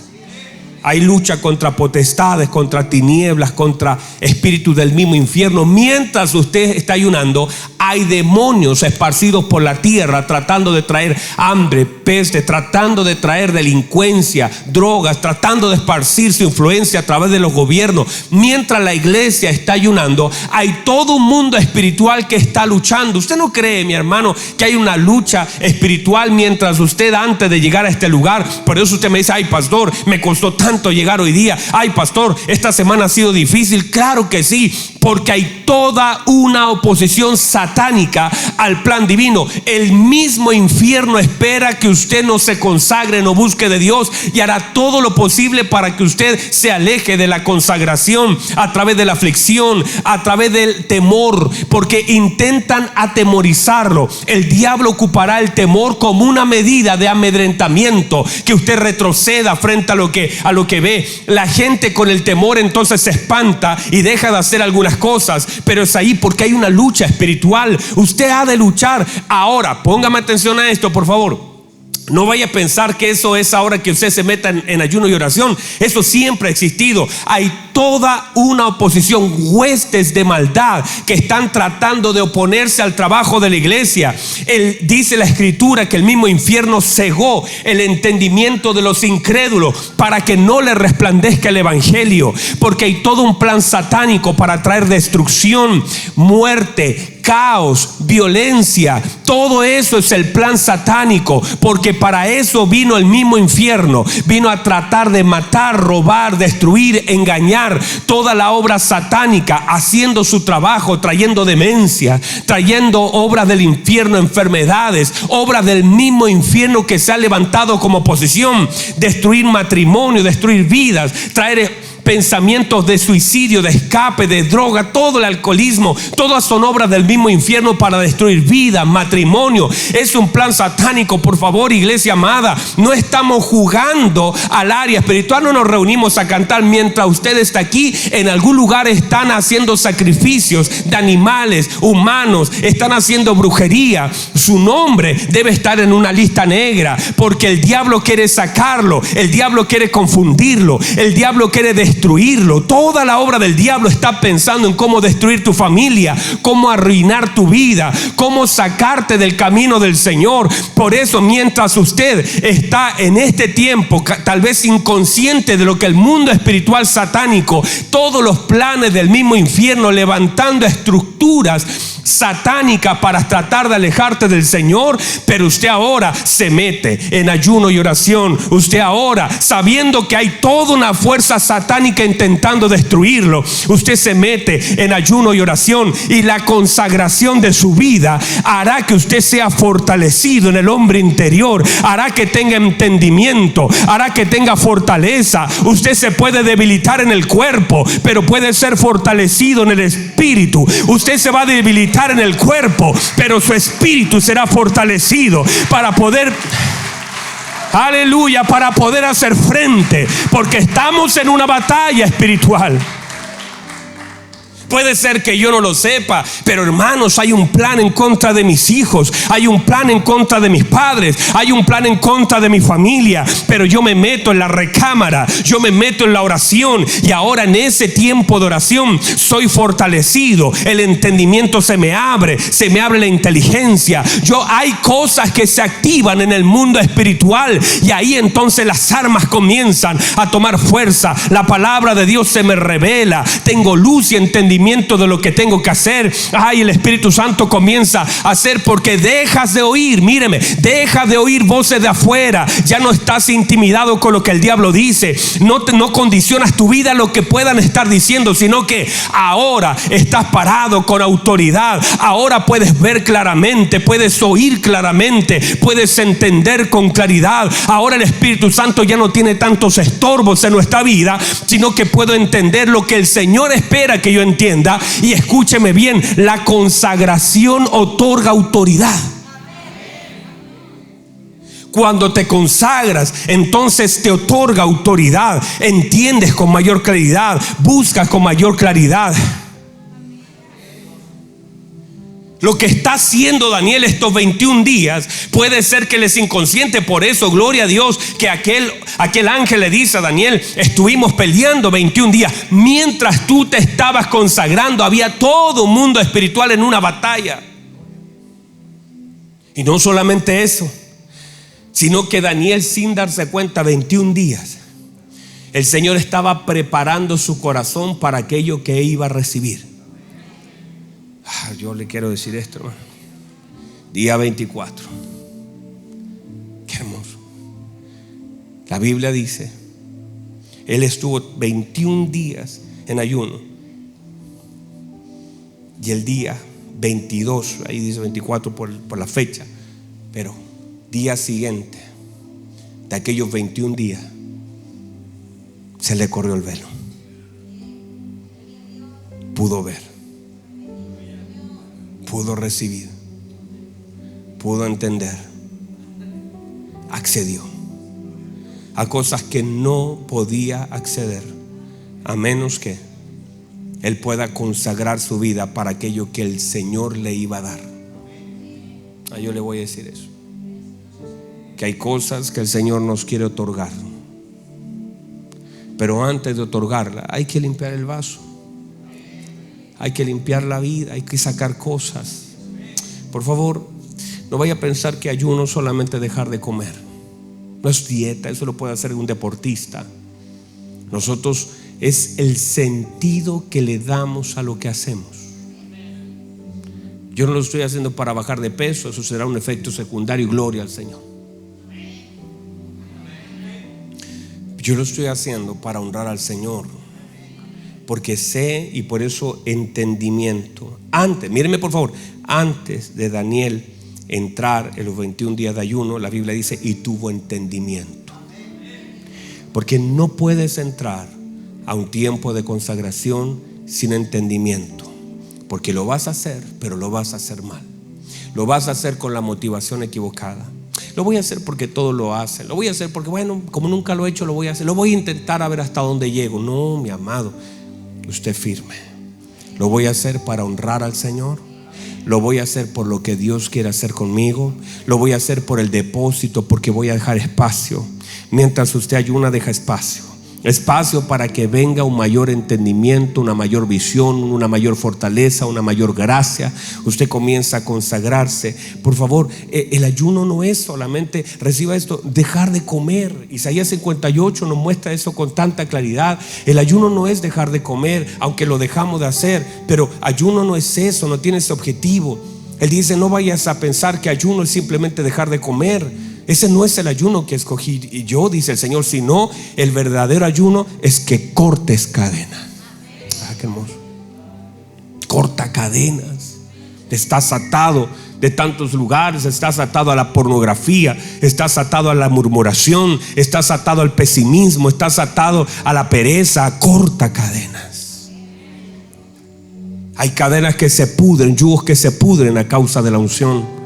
Hay lucha contra potestades, contra tinieblas, contra espíritus del mismo infierno. Mientras usted está ayunando, hay demonios esparcidos por la tierra tratando de traer hambre, peste, tratando de traer delincuencia, drogas, tratando de esparcir su influencia a través de los gobiernos. Mientras la iglesia está ayunando, hay todo un mundo espiritual que está luchando. ¿Usted no cree, mi hermano, que hay una lucha espiritual mientras usted, antes de llegar a este lugar? Por eso usted me dice: ay, pastor, me costó tanto llegar hoy día. Ay, pastor, esta semana ha sido difícil. Claro que sí, porque hay toda una oposición satánica al plan divino. El mismo infierno espera que usted no se consagre, no busque de Dios, y hará todo lo posible para que usted se aleje de la consagración, a través de la aflicción, a través del temor, porque intentan atemorizarlo. El diablo ocupará el temor como una medida de amedrentamiento, que usted retroceda frente a lo que ve. La gente con el temor entonces se espanta y deja de hacer algunas cosas, pero es ahí porque hay una lucha espiritual. Usted ha de luchar. Ahora, póngame atención a esto, por favor. No vaya a pensar que eso es ahora que usted se meta en ayuno y oración. Eso siempre ha existido. Hay toda una oposición, huestes de maldad que están tratando de oponerse al trabajo de la iglesia. Dice la escritura que el mismo infierno cegó el entendimiento de los incrédulos para que no le resplandezca el evangelio, porque hay todo un plan satánico para traer destrucción, muerte, caos, violencia. Todo eso es el plan satánico, porque para eso vino el mismo infierno. Vino a tratar de matar, robar, destruir, engañar. Toda la obra satánica haciendo su trabajo, trayendo demencia, trayendo obras del infierno, enfermedades, obras del mismo infierno que se ha levantado como oposición. Destruir matrimonio, destruir vidas, traer pensamientos de suicidio, de escape, de droga, todo el alcoholismo. Todas son obras del mismo infierno para destruir vida, matrimonio. Es un plan satánico. Por favor, iglesia amada, no estamos jugando al área espiritual. No nos reunimos a cantar mientras usted está aquí. En algún lugar están haciendo sacrificios de animales, humanos, están haciendo brujería. Su nombre debe estar en una lista negra, porque el diablo quiere sacarlo, el diablo quiere confundirlo, el diablo quiere destruirlo. Toda la obra del diablo está pensando en cómo destruir tu familia, cómo arruinar tu vida, cómo sacarte del camino del Señor. Por eso, mientras usted está en este tiempo, tal vez inconsciente de lo que el mundo espiritual satánico, todos los planes del mismo infierno, levantando estructuras satánicas para tratar de alejarte del Señor, pero usted ahora se mete en ayuno y oración. Usted ahora, sabiendo que hay toda una fuerza satánica intentando destruirlo, usted se mete en ayuno y oración, y la consagración de su vida hará que usted sea fortalecido en el hombre interior, hará que tenga entendimiento, hará que tenga fortaleza. Usted se puede debilitar en el cuerpo, pero puede ser fortalecido en el espíritu. Usted se va a debilitar en el cuerpo, pero su espíritu será fortalecido para poder, aleluya, para poder hacer frente, porque estamos en una batalla espiritual. Puede ser que yo no lo sepa, pero hermanos, hay un plan en contra de mis hijos, hay un plan en contra de mis padres, hay un plan en contra de mi familia, pero yo me meto en la recámara, yo me meto en la oración, y ahora en ese tiempo de oración soy fortalecido, el entendimiento se me abre la inteligencia. Hay cosas que se activan en el mundo espiritual, y ahí entonces las armas comienzan a tomar fuerza. La palabra de Dios se me revela, tengo luz y entendimiento de lo que tengo que hacer. El Espíritu Santo comienza a hacer, porque dejas de oír, míreme, dejas de oír voces de afuera. Ya no estás intimidado con lo que el diablo dice, no condicionas tu vida a lo que puedan estar diciendo, sino que ahora estás parado con autoridad. Ahora puedes ver claramente, puedes oír claramente, puedes entender con claridad. Ahora el Espíritu Santo ya no tiene tantos estorbos en nuestra vida, sino que puedo entender lo que el Señor espera que yo entienda. Y escúcheme bien, la consagración otorga autoridad. Cuando te consagras, entonces te otorga autoridad. Entiendes con mayor claridad, buscas con mayor claridad. Lo que está haciendo Daniel estos 21 días puede ser que él es inconsciente. Por eso, gloria a Dios, que aquel ángel le dice a Daniel: estuvimos peleando 21 días. Mientras tú te estabas consagrando, había todo un mundo espiritual en una batalla. Y no solamente eso, sino que Daniel, sin darse cuenta, 21 días, el Señor estaba preparando su corazón para aquello que iba a recibir. Yo le quiero decir esto, hermano. Día 24. Qué hermoso. La Biblia dice, él estuvo 21 días en ayuno, y el día 22, ahí dice 24 por la fecha, pero día siguiente de aquellos 21 días se le corrió el velo. Pudo ver, pudo recibir, pudo entender, accedió a cosas que no podía acceder a menos que él pueda consagrar su vida para aquello que el Señor le iba a dar. Yo le voy a decir eso. que hay cosas que el Señor nos quiere otorgar, pero antes de otorgarla hay que limpiar el vaso, hay que limpiar la vida, hay que sacar cosas. Por favor, no vaya a pensar que ayuno es solamente dejar de comer. No es dieta, eso lo puede hacer un deportista. Nosotros es el sentido que le damos a lo que hacemos. Yo no lo estoy haciendo para bajar de peso, eso será un efecto secundario, y gloria al Señor. Yo lo estoy haciendo para honrar al Señor, porque sé, y por eso entendimiento. Antes, mírenme por favor, antes de Daniel entrar en los 21 días de ayuno, la Biblia dice: y tuvo entendimiento. Porque no puedes entrar a un tiempo de consagración sin entendimiento, porque lo vas a hacer, pero lo vas a hacer mal. Lo vas a hacer con la motivación equivocada. Lo voy a hacer porque todos lo hacen. Lo voy a hacer porque, bueno, como nunca lo he hecho, lo voy a hacer. Lo voy a intentar a ver hasta dónde llego. No, mi amado, usted firme. Lo voy a hacer para honrar al Señor. Lo voy a hacer por lo que Dios quiere hacer conmigo. Lo voy a hacer por el depósito, porque voy a dejar espacio. Mientras usted ayuna, deja espacio. Espacio para que venga un mayor entendimiento, una mayor visión, una mayor fortaleza, una mayor gracia. Usted comienza a consagrarse. Por favor, el ayuno no es solamente, reciba esto, dejar de comer. Isaías 58 nos muestra eso con tanta claridad. El ayuno no es dejar de comer, aunque lo dejamos de hacer, pero ayuno no es eso, no tiene ese objetivo. Él dice: no vayas a pensar que ayuno es simplemente dejar de comer. Ese no es el ayuno que escogí yo, dice el Señor, sino el verdadero ayuno es que cortes cadenas. Ah, qué hermoso. Corta cadenas. Estás atado de tantos lugares, estás atado a la pornografía, estás atado a la murmuración, estás atado al pesimismo, estás atado a la pereza. Corta cadenas. Hay cadenas que se pudren, yugos que se pudren a causa de la unción.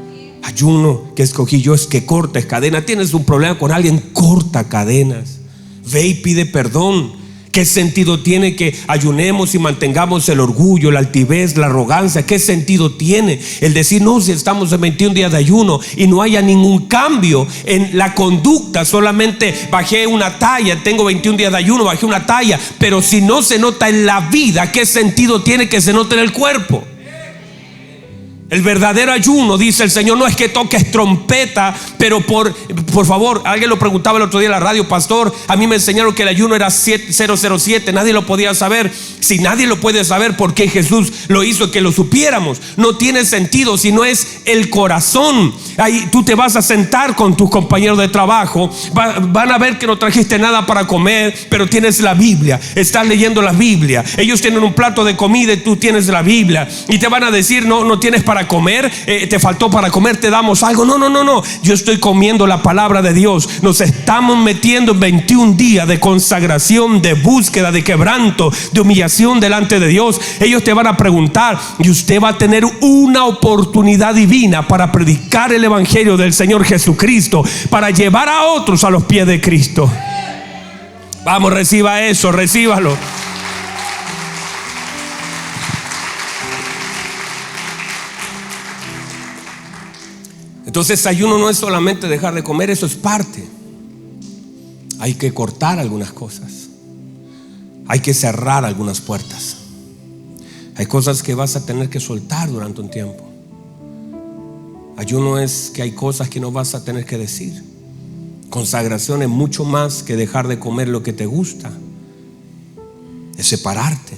Ayuno que escogí yo es que cortes cadenas. Tienes un problema con alguien, corta cadenas. Ve y pide perdón. ¿Qué sentido tiene que ayunemos y mantengamos el orgullo, la altivez, la arrogancia? ¿Qué sentido tiene el decir: no, si estamos en 21 días de ayuno y no haya ningún cambio en la conducta? Solamente bajé una talla, tengo 21 días de ayuno, bajé una talla, pero si no se nota en la vida, ¿qué sentido tiene que se note en el cuerpo? El verdadero ayuno, dice el Señor, no es que toques trompeta, pero por favor, alguien lo preguntaba el otro día en la radio: pastor, a mí me enseñaron que el ayuno era 007, nadie lo podía saber. Si nadie lo puede saber, ¿por qué Jesús lo hizo que lo supiéramos? No tiene sentido si no es el corazón. Ahí tú te vas a sentar con tus compañeros de trabajo, van a ver que no trajiste nada para comer, pero tienes la Biblia, estás leyendo la Biblia. Ellos tienen un plato de comida y tú tienes la Biblia, y te van a decir: no tienes para comer, te faltó para comer, te damos algo. No, yo estoy comiendo la palabra de Dios. Nos estamos metiendo en 21 días de consagración, de búsqueda, de quebranto, de humillación delante de Dios. Ellos te van a preguntar y usted va a tener una oportunidad divina para predicar el evangelio del Señor Jesucristo, para llevar a otros a los pies de Cristo. Vamos, reciba eso, recíbalo. Entonces, ayuno no es solamente dejar de comer, eso es parte. Hay que cortar algunas cosas, hay que cerrar algunas puertas. Hay cosas que vas a tener que soltar durante un tiempo. Ayuno es que hay cosas que no vas a tener que decir. Consagración es mucho más que dejar de comer lo que te gusta. Es separarte.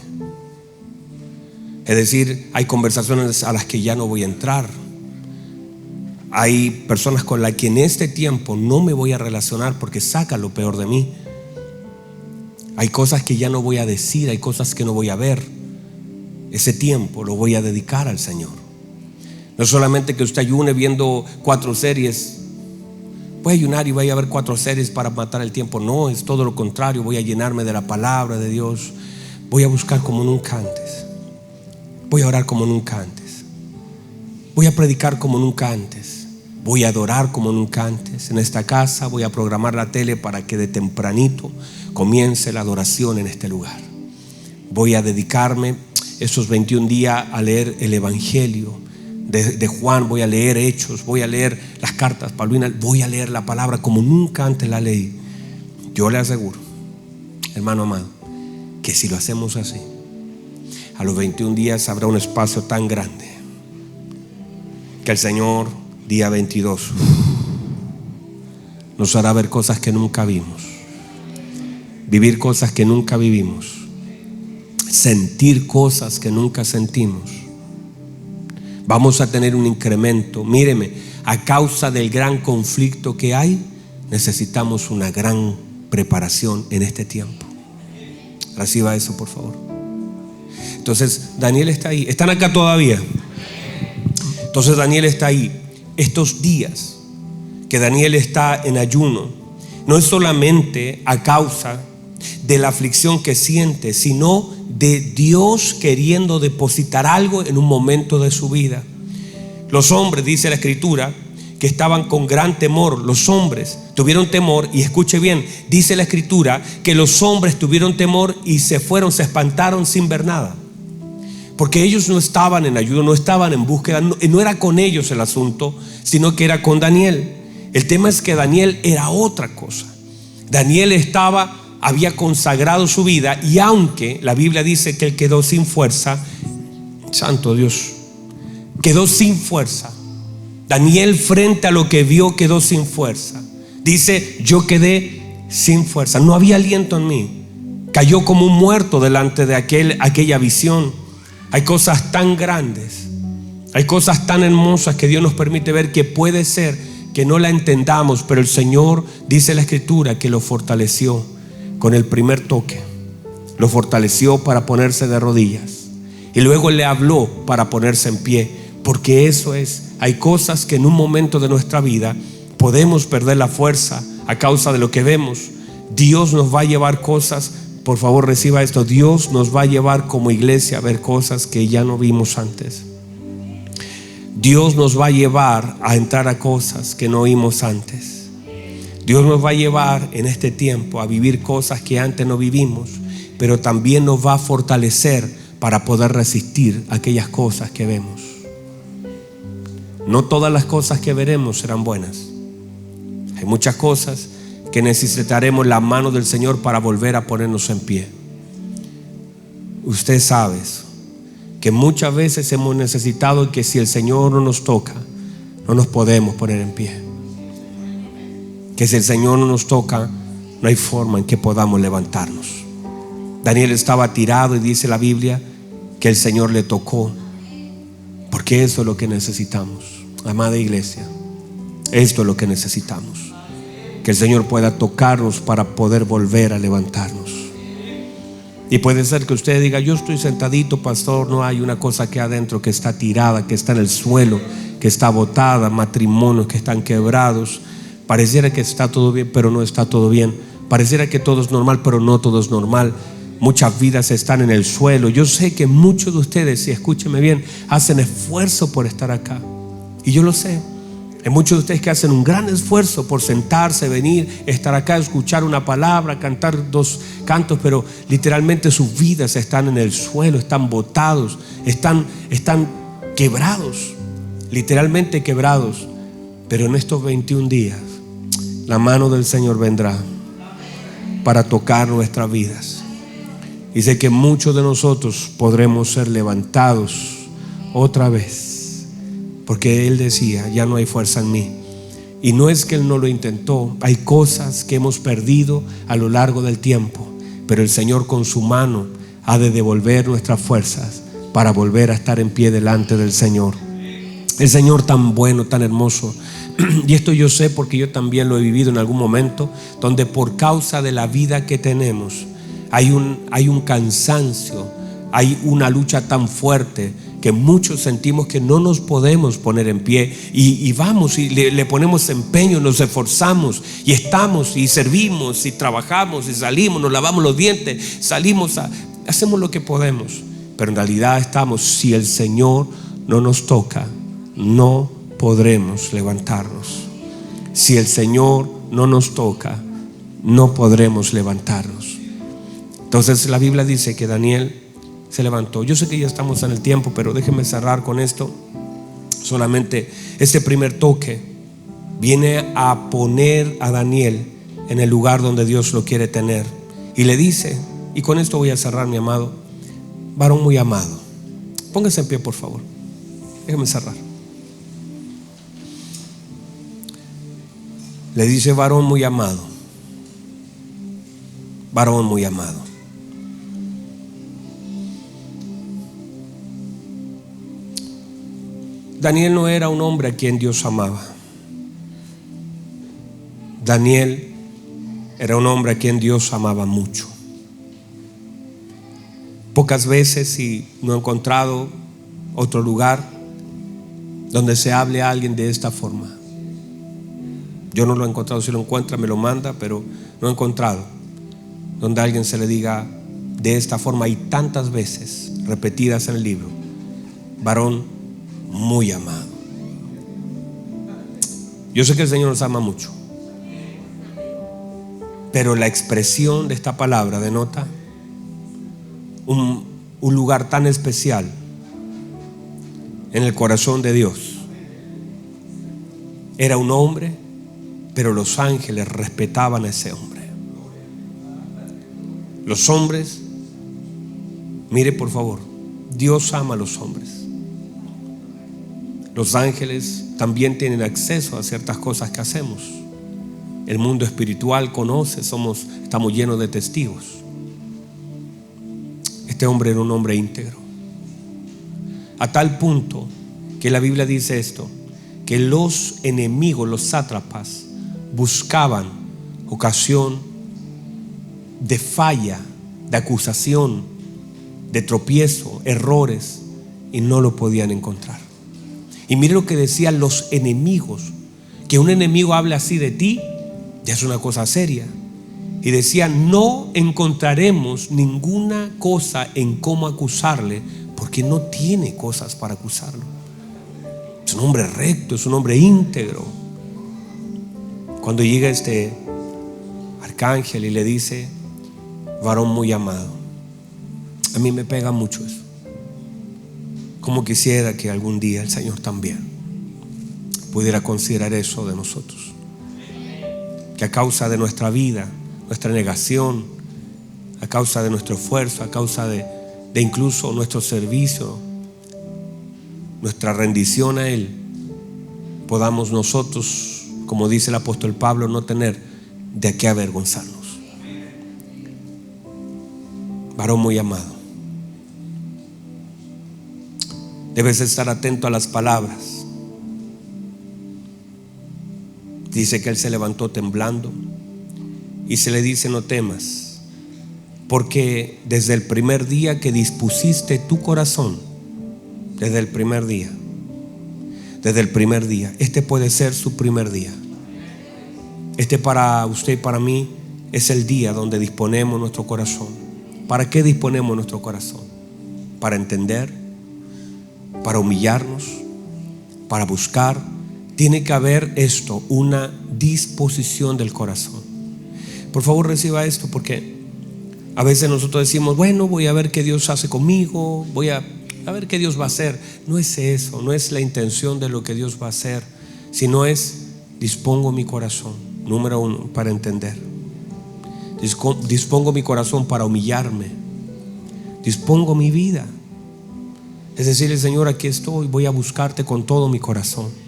Es decir, hay conversaciones a las que ya no voy a entrar. Hay personas con las que en este tiempo no me voy a relacionar porque sacan lo peor de mí. Hay cosas que ya no voy a decir, hay cosas que no voy a ver. Ese tiempo lo voy a dedicar al Señor. No solamente que usted ayune viendo 4 series. Voy a ayunar y voy a ver 4 series para matar el tiempo. No, es todo lo contrario. Voy a llenarme de la palabra de Dios. Voy a buscar como nunca antes. Voy a orar como nunca antes. Voy a predicar como nunca antes. Voy a adorar como nunca antes. En esta casa voy a programar la tele para que de tempranito comience la adoración en este lugar. Voy a dedicarme esos 21 días a leer el evangelio, de Juan, voy a leer Hechos, voy a leer las cartas paulinas, voy a leer la palabra como nunca antes la leí. Yo le aseguro, hermano amado, que si lo hacemos así, a los 21 días habrá un espacio tan grande que el Señor, día 22, nos hará ver cosas que nunca vimos, vivir cosas que nunca vivimos, sentir cosas que nunca sentimos. Vamos a tener un incremento. Míreme, a causa del gran conflicto que hay, necesitamos una gran preparación en este tiempo. Reciba eso, por favor. Entonces Daniel está ahí. ¿Están acá todavía? Entonces Daniel está ahí. Estos días que Daniel está en ayuno, no es solamente a causa de la aflicción que siente, sino de Dios queriendo depositar algo en un momento de su vida. Los hombres, dice la Escritura, que estaban con gran temor. Los hombres tuvieron temor, y escuche bien, dice la Escritura que los hombres tuvieron temor y se fueron, se espantaron sin ver nada, porque ellos no estaban en ayuno, no estaban en búsqueda, no era con ellos el asunto, sino que era con Daniel. El tema es que Daniel era otra cosa. Daniel había consagrado su vida, y aunque la Biblia dice que él quedó sin fuerza, santo Dios, quedó sin fuerza. Daniel, frente a lo que vio, quedó sin fuerza. Dice: yo quedé sin fuerza, no había aliento en mí. Cayó como un muerto delante de aquella visión. Hay cosas tan grandes, hay cosas tan hermosas que Dios nos permite ver, que puede ser que no la entendamos, pero el Señor, dice la Escritura, que lo fortaleció con el primer toque. Lo fortaleció para ponerse de rodillas, y luego le habló para ponerse en pie. Porque eso es, hay cosas que en un momento de nuestra vida podemos perder la fuerza a causa de lo que vemos. Dios nos va a llevar cosas, por favor reciba esto, Dios nos va a llevar como iglesia a ver cosas que ya no vimos antes. Dios nos va a llevar a entrar a cosas que no vimos antes. Dios nos va a llevar en este tiempo a vivir cosas que antes no vivimos, pero también nos va a fortalecer para poder resistir aquellas cosas que vemos. No todas las cosas que veremos serán buenas. Hay muchas cosas que necesitaremos la mano del Señor para volver a ponernos en pie. Usted sabe que muchas veces hemos necesitado que si el Señor no nos toca, no nos podemos poner en pie. Que si el Señor no nos toca, no hay forma en que podamos levantarnos. Daniel estaba tirado, y dice la Biblia que el Señor le tocó, porque eso es lo que necesitamos. Amada iglesia, esto es lo que necesitamos, que el Señor pueda tocarnos para poder volver a levantarnos. Y puede ser que usted diga: yo estoy sentadito, pastor, no hay una cosa aquí adentro que está tirada, que está en el suelo, que está botada, matrimonios que están quebrados. Pareciera que está todo bien, pero no está todo bien. Pareciera que todo es normal, pero no todo es normal. Muchas vidas están en el suelo. Yo sé que muchos de ustedes, y escúcheme bien, hacen esfuerzo por estar acá, y yo lo sé. Hay muchos de ustedes que hacen un gran esfuerzo por sentarse, venir, estar acá, escuchar una palabra, cantar 2 cantos, pero literalmente sus vidas están en el suelo, están botados, están quebrados, literalmente quebrados. Pero en estos 21 días la mano del Señor vendrá para tocar nuestras vidas. Y sé que muchos de nosotros podremos ser levantados otra vez, porque Él decía: ya no hay fuerza en mí. Y no es que Él no lo intentó. Hay cosas que hemos perdido a lo largo del tiempo, pero el Señor con su mano ha de devolver nuestras fuerzas para volver a estar en pie delante del Señor. El Señor tan bueno, tan hermoso. Y esto yo sé porque yo también lo he vivido en algún momento, donde por causa de la vida que tenemos hay un cansancio, hay una lucha tan fuerte que muchos sentimos que no nos podemos poner en pie, y vamos y le ponemos empeño, nos esforzamos y estamos y servimos y trabajamos y salimos, nos lavamos los dientes, hacemos lo que podemos, pero en realidad si el Señor no nos toca, no podremos levantarnos. Si el Señor no nos toca, no podremos levantarnos. Entonces la Biblia dice que Daniel se levantó. Yo sé que ya estamos en el tiempo, pero déjenme cerrar con esto. Solamente este primer toque viene a poner a Daniel en el lugar donde Dios lo quiere tener. Y le dice, y con esto voy a cerrar, mi amado, varón muy amado. Póngase en pie, por favor. Déjame cerrar. Le dice, varón muy amado. Varón muy amado. Daniel no era un hombre a quien Dios amaba. Daniel era un hombre a quien Dios amaba mucho. Pocas veces, y no he encontrado otro lugar donde se hable a alguien de esta forma. Yo no lo he encontrado. Si lo encuentra me lo manda, pero no he encontrado donde a alguien se le diga de esta forma, y tantas veces repetidas en el libro: varón muy amado. Yo sé que el Señor nos ama mucho, pero la expresión de esta palabra denota un lugar tan especial en el corazón de Dios. Era un hombre, pero los ángeles respetaban a ese hombre. Los hombres, mire por favor, Dios ama a los hombres. Los ángeles también tienen acceso a ciertas cosas que hacemos. El mundo espiritual conoce, estamos llenos de testigos. Este hombre era un hombre íntegro, a tal punto que la Biblia dice esto, que los enemigos, los sátrapas, buscaban ocasión de falla, de acusación, de tropiezo, errores, y no lo podían encontrar. Y mire lo que decían los enemigos. Que un enemigo hable así de ti ya es una cosa seria. Y decían: no encontraremos ninguna cosa en cómo acusarle, porque no tiene cosas para acusarlo. Es un hombre recto, es un hombre íntegro. Cuando llega este arcángel y le dice: varón muy amado, a mí me pega mucho eso. Como quisiera que algún día el Señor también pudiera considerar eso de nosotros, que a causa de nuestra vida, nuestra negación, a causa de nuestro esfuerzo, a causa de incluso nuestro servicio, nuestra rendición a Él, podamos nosotros, como dice el apóstol Pablo, no tener de qué avergonzarnos. Varón muy amado, debes estar atento a las palabras. Dice que él se levantó temblando y se le dice: no temas, porque desde el primer día que dispusiste tu corazón, desde el primer día, este puede ser su primer día. Este para usted y para mí es el día donde disponemos nuestro corazón. ¿Para qué disponemos nuestro corazón? Para entender, para humillarnos, para buscar. Tiene que haber esto, una disposición del corazón. Por favor, reciba esto, porque a veces nosotros decimos: bueno, voy a ver qué Dios hace conmigo, voy a ver qué Dios va a hacer. No es eso, no es la intención de lo que Dios va a hacer, sino es: dispongo mi corazón, número uno, para entender. Dispongo mi corazón para humillarme. Dispongo mi vida. Es decirle: Señor, aquí estoy, voy a buscarte con todo mi corazón.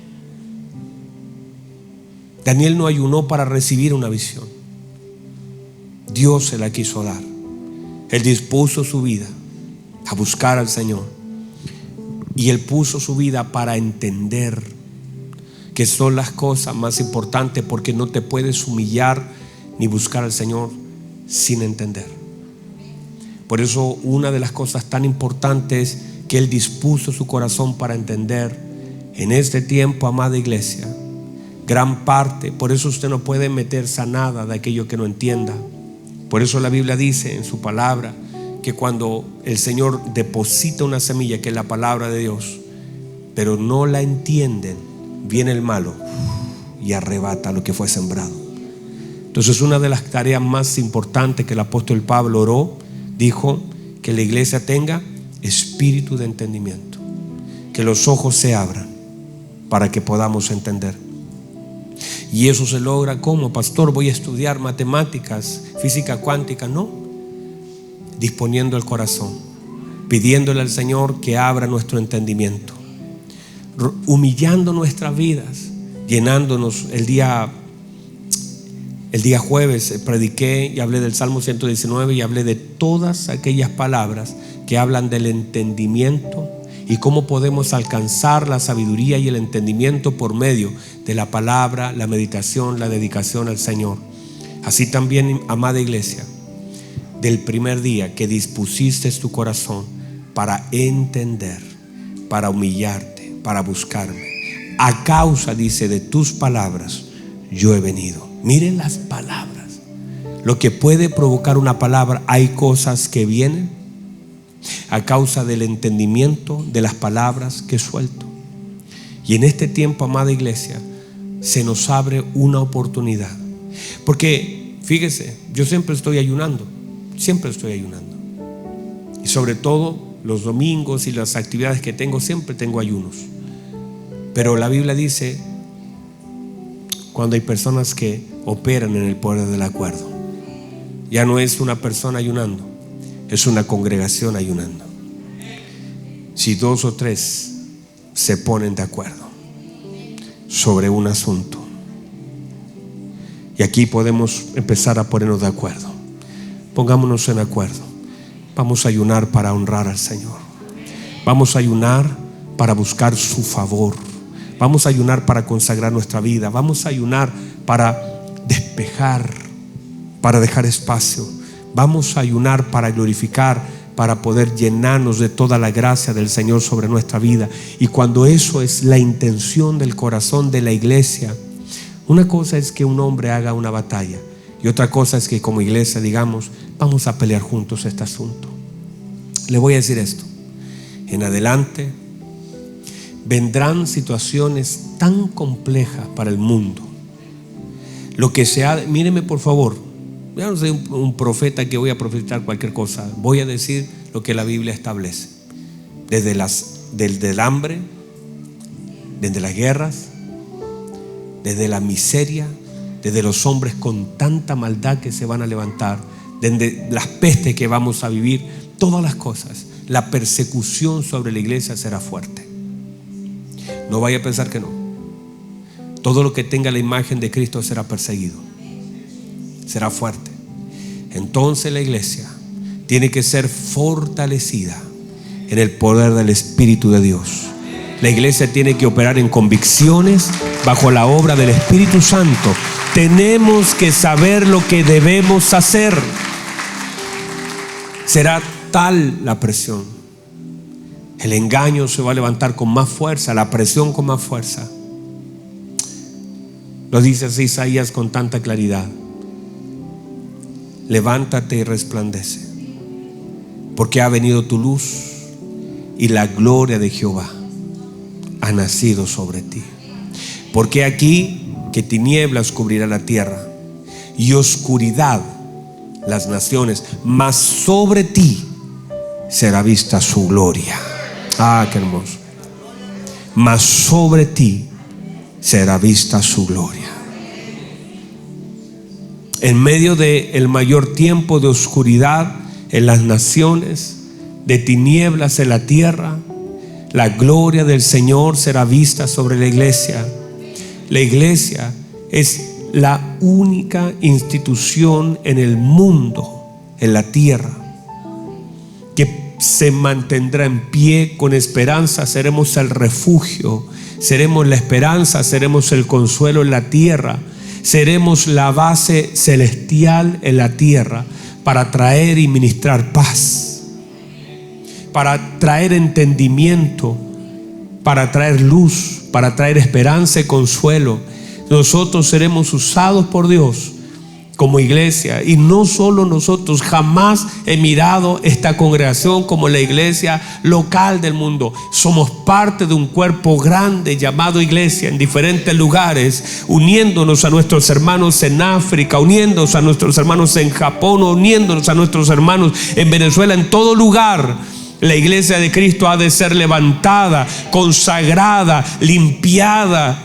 Daniel no ayunó para recibir una visión. Dios se la quiso dar. Él dispuso su vida a buscar al Señor. Y él puso su vida para entender, que son las cosas más importantes, porque no te puedes humillar ni buscar al Señor sin entender. Por eso una de las cosas tan importantes es que él dispuso su corazón para entender. En este tiempo, amada iglesia, gran parte, por eso usted no puede meterse a nada de aquello que no entienda. Por eso la Biblia dice en su palabra que cuando el Señor deposita una semilla, que es la palabra de Dios, pero no la entienden, viene el malo y arrebata lo que fue sembrado. Entonces, una de las tareas más importantes que el apóstol Pablo oró, dijo: que la iglesia tenga espíritu de entendimiento, que los ojos se abran, para que podamos entender. Y eso se logra ¿cómo? Pastor, voy a estudiar matemáticas, física cuántica. No, disponiendo el corazón, pidiéndole al Señor que abra nuestro entendimiento, humillando nuestras vidas, llenándonos. El día jueves prediqué y hablé del Salmo 119 y hablé de todas aquellas palabras que hablan del entendimiento y cómo podemos alcanzar la sabiduría y el entendimiento por medio de la palabra, la meditación, la dedicación al Señor. Así también, amada iglesia, del primer día que dispusiste tu corazón para entender, para humillarte, para buscarme, a causa, dice, de tus palabras yo he venido. Miren las palabras, lo que puede provocar una palabra. Hay cosas que vienen a causa del entendimiento de las palabras que suelto. Y en este tiempo, amada iglesia, se nos abre una oportunidad. Porque fíjese, yo siempre estoy ayunando. Y sobre todo los domingos y las actividades que tengo, siempre tengo ayunos. Pero la Biblia dice, cuando hay personas que operan en el poder del acuerdo, ya no es una persona ayunando, es una congregación ayunando. Si 2 o 3 se ponen de acuerdo sobre un asunto, y aquí podemos empezar a ponernos de acuerdo. Pongámonos en acuerdo. Vamos a ayunar para honrar al Señor. Vamos a ayunar para buscar su favor. Vamos a ayunar para consagrar nuestra vida. Vamos a ayunar para despejar, para dejar espacio. Vamos a ayunar para glorificar, para poder llenarnos de toda la gracia del Señor sobre nuestra vida. Y cuando eso es la intención del corazón de la iglesia, una cosa es que un hombre haga una batalla y otra cosa es que como iglesia digamos, vamos a pelear juntos este asunto. Le voy a decir esto: en adelante vendrán situaciones tan complejas para el mundo. Lo que sea, míreme por favor, yo no soy un profeta que voy a profetizar cualquier cosa. Voy a decir lo que la Biblia establece. Desde el hambre, desde las guerras, desde la miseria, desde los hombres con tanta maldad que se van a levantar, desde las pestes que vamos a vivir, todas las cosas, la persecución sobre la iglesia será fuerte. No vaya a pensar que no. Todo lo que tenga la imagen de Cristo será perseguido, será fuerte. Entonces la iglesia tiene que ser fortalecida en el poder del Espíritu de Dios. La iglesia tiene que operar en convicciones bajo la obra del Espíritu Santo. Tenemos que saber lo que debemos hacer. Será tal la presión. El engaño se va a levantar con más fuerza, la presión con más fuerza. Lo dice así Isaías con tanta claridad: levántate y resplandece, porque ha venido tu luz y la gloria de Jehová ha nacido sobre ti. Porque aquí que tinieblas cubrirá la tierra y oscuridad las naciones, mas sobre ti será vista su gloria. Ah, qué hermoso. Mas sobre ti será vista su gloria. En medio del mayor tiempo de oscuridad en las naciones, de tinieblas en la tierra, la gloria del Señor será vista sobre la iglesia. La iglesia es la única institución en el mundo, en la tierra, que se mantendrá en pie con esperanza. Seremos el refugio, seremos la esperanza, seremos el consuelo en la tierra, seremos la base celestial en la tierra para traer y ministrar paz, para traer entendimiento, para traer luz, para traer esperanza y consuelo. Nosotros seremos usados por Dios como iglesia, y no solo nosotros. Jamás he mirado esta congregación como la iglesia local del mundo. Somos parte de un cuerpo grande llamado iglesia en diferentes lugares, uniéndonos a nuestros hermanos en África, uniéndonos a nuestros hermanos en Japón, uniéndonos a nuestros hermanos en Venezuela, en todo lugar. La iglesia de Cristo ha de ser levantada, consagrada, limpiada.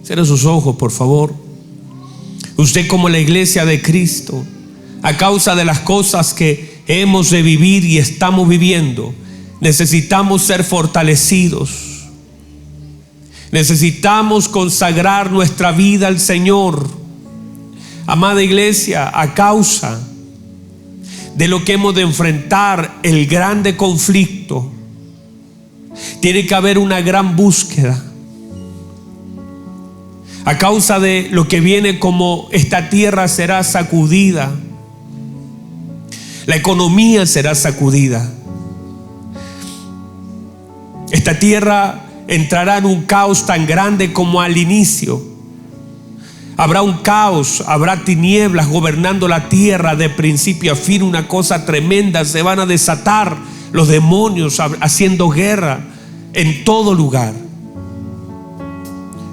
Cierre sus ojos, por favor. Usted, como la iglesia de Cristo, a causa de las cosas que hemos de vivir y estamos viviendo, necesitamos ser fortalecidos. Necesitamos consagrar nuestra vida al Señor. Amada iglesia, a causa de lo que hemos de enfrentar, el grande conflicto, tiene que haber una gran búsqueda. A causa de lo que viene, como esta tierra será sacudida, la economía será sacudida. Esta tierra entrará en un caos tan grande como al inicio. Habrá un caos, habrá tinieblas gobernando la tierra de principio a fin, una cosa tremenda. Se van a desatar los demonios haciendo guerra en todo lugar.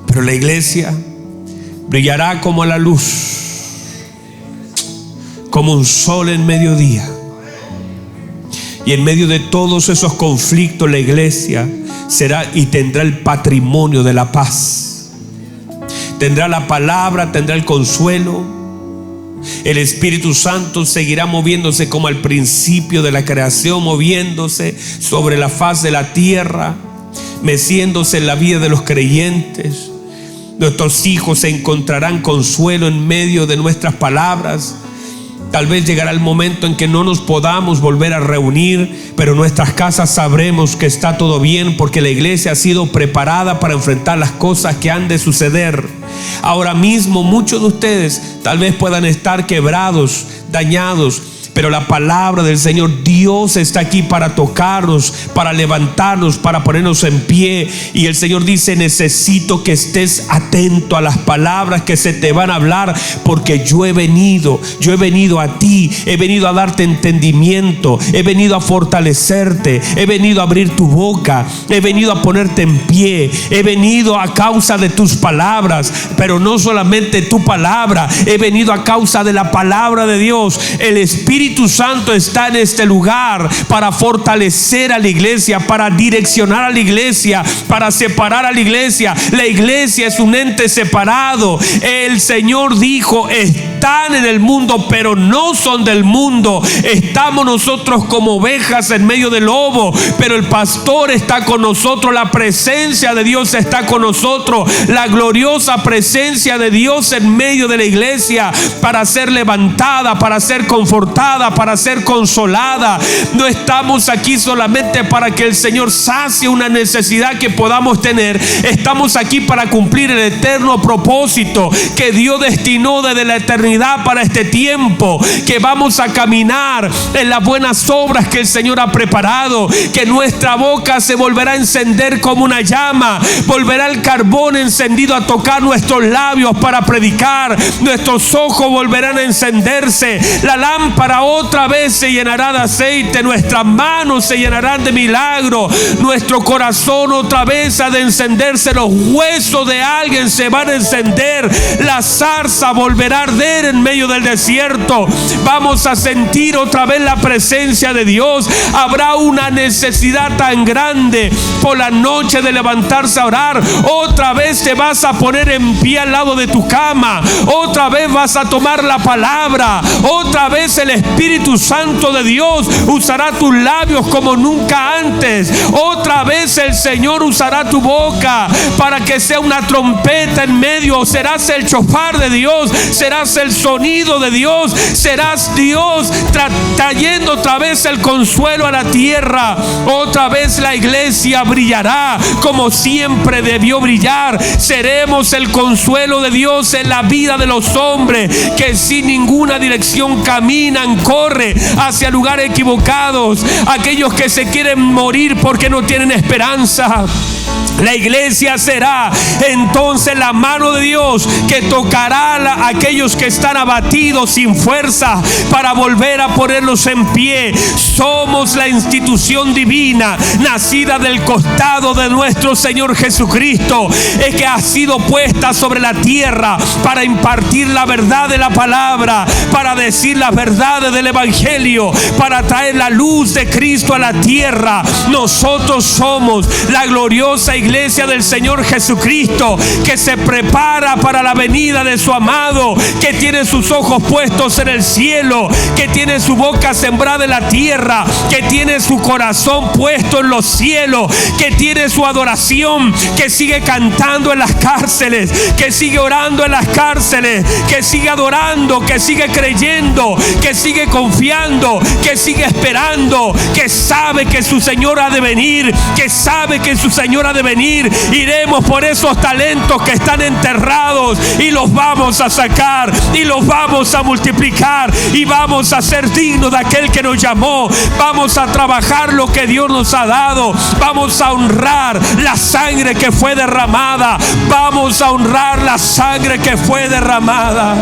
Pero la iglesia brillará como la luz, como un sol en mediodía. Y en medio de todos esos conflictos, la iglesia será y tendrá el patrimonio de la paz. Tendrá la palabra, tendrá el consuelo. El Espíritu Santo seguirá moviéndose como al principio de la creación, moviéndose sobre la faz de la tierra, meciéndose en la vida de los creyentes. Nuestros hijos encontrarán consuelo en medio de nuestras palabras. Tal vez llegará el momento en que no nos podamos volver a reunir, pero en nuestras casas sabremos que está todo bien, porque la iglesia ha sido preparada para enfrentar las cosas que han de suceder. Ahora mismo muchos de ustedes tal vez puedan estar quebrados, dañados, pero la palabra del Señor, Dios está aquí para tocarnos, para levantarnos, para ponernos en pie. Y el Señor dice: necesito que estés atento a las palabras que se te van a hablar, porque yo he venido a ti, he venido a darte entendimiento, he venido a fortalecerte, he venido a abrir tu boca, he venido a ponerte en pie, he venido a causa de tus palabras, pero no solamente tu palabra, he venido a causa de la palabra de Dios. El Espíritu Santo está en este lugar para fortalecer a la iglesia, para direccionar a la iglesia, para separar a la iglesia. La iglesia es un ente separado. El Señor dijo: están en el mundo, pero no son del mundo. Estamos nosotros como ovejas en medio del lobo, pero el pastor está con nosotros. La presencia de Dios está con nosotros. La gloriosa presencia de Dios en medio de la iglesia, para ser levantada, para ser confortada, para ser consolada. No estamos aquí solamente para que el Señor sacie una necesidad que podamos tener. Estamos aquí para cumplir el eterno propósito que Dios destinó desde la eternidad para este tiempo, que vamos a caminar en las buenas obras que el Señor ha preparado, que nuestra boca se volverá a encender como una llama, volverá el carbón encendido a tocar nuestros labios para predicar, nuestros ojos volverán a encenderse, la lámpara otra vez se llenará de aceite, nuestras manos se llenarán de milagro, nuestro corazón otra vez ha de encenderse, los huesos de alguien se van a encender, la zarza volverá a arder en medio del desierto. Vamos a sentir otra vez la presencia de Dios. Habrá una necesidad tan grande por la noche de levantarse a orar. Otra vez te vas a poner en pie al lado de tu cama, otra vez vas a tomar la palabra, otra vez el Espíritu Santo de Dios usará tus labios como nunca antes. Otra vez el Señor usará tu boca para que sea una trompeta en medio. Serás el chofar de Dios, serás el sonido de Dios, serás Dios trayendo otra vez el consuelo a la tierra. Otra vez la iglesia brillará como siempre debió brillar. Seremos el consuelo de Dios en la vida de los hombres que sin ninguna dirección caminan, corren hacia lugares equivocados. Aquellos que se quieren morir porque no tienen esperanza. La iglesia será entonces la mano de Dios que tocará a aquellos que están abatidos sin fuerza para volver a ponerlos en pie. Somos la institución divina nacida del costado de nuestro Señor Jesucristo, es que ha sido puesta sobre la tierra para impartir la verdad de la palabra, para decir las verdades del evangelio, para traer la luz de Cristo a la tierra. Nosotros somos la gloriosa iglesia del Señor Jesucristo, que se prepara para la venida de su amado, que tiene sus ojos puestos en el cielo, que tiene su boca sembrada en la tierra, que tiene su corazón puesto en los cielos, que tiene su adoración, que sigue cantando en las cárceles, que sigue orando en las cárceles, que sigue adorando, que sigue creyendo, que sigue confiando, que sigue esperando, que sabe que su Señor ha de venir, que sabe que su Señor ha de venir. Iremos por esos talentos que están enterrados y los vamos a sacar y los vamos a multiplicar y vamos a ser dignos de aquel que nos llamó. Vamos a trabajar lo que Dios nos ha dado. Vamos a honrar la sangre que fue derramada. Vamos a honrar la sangre que fue derramada.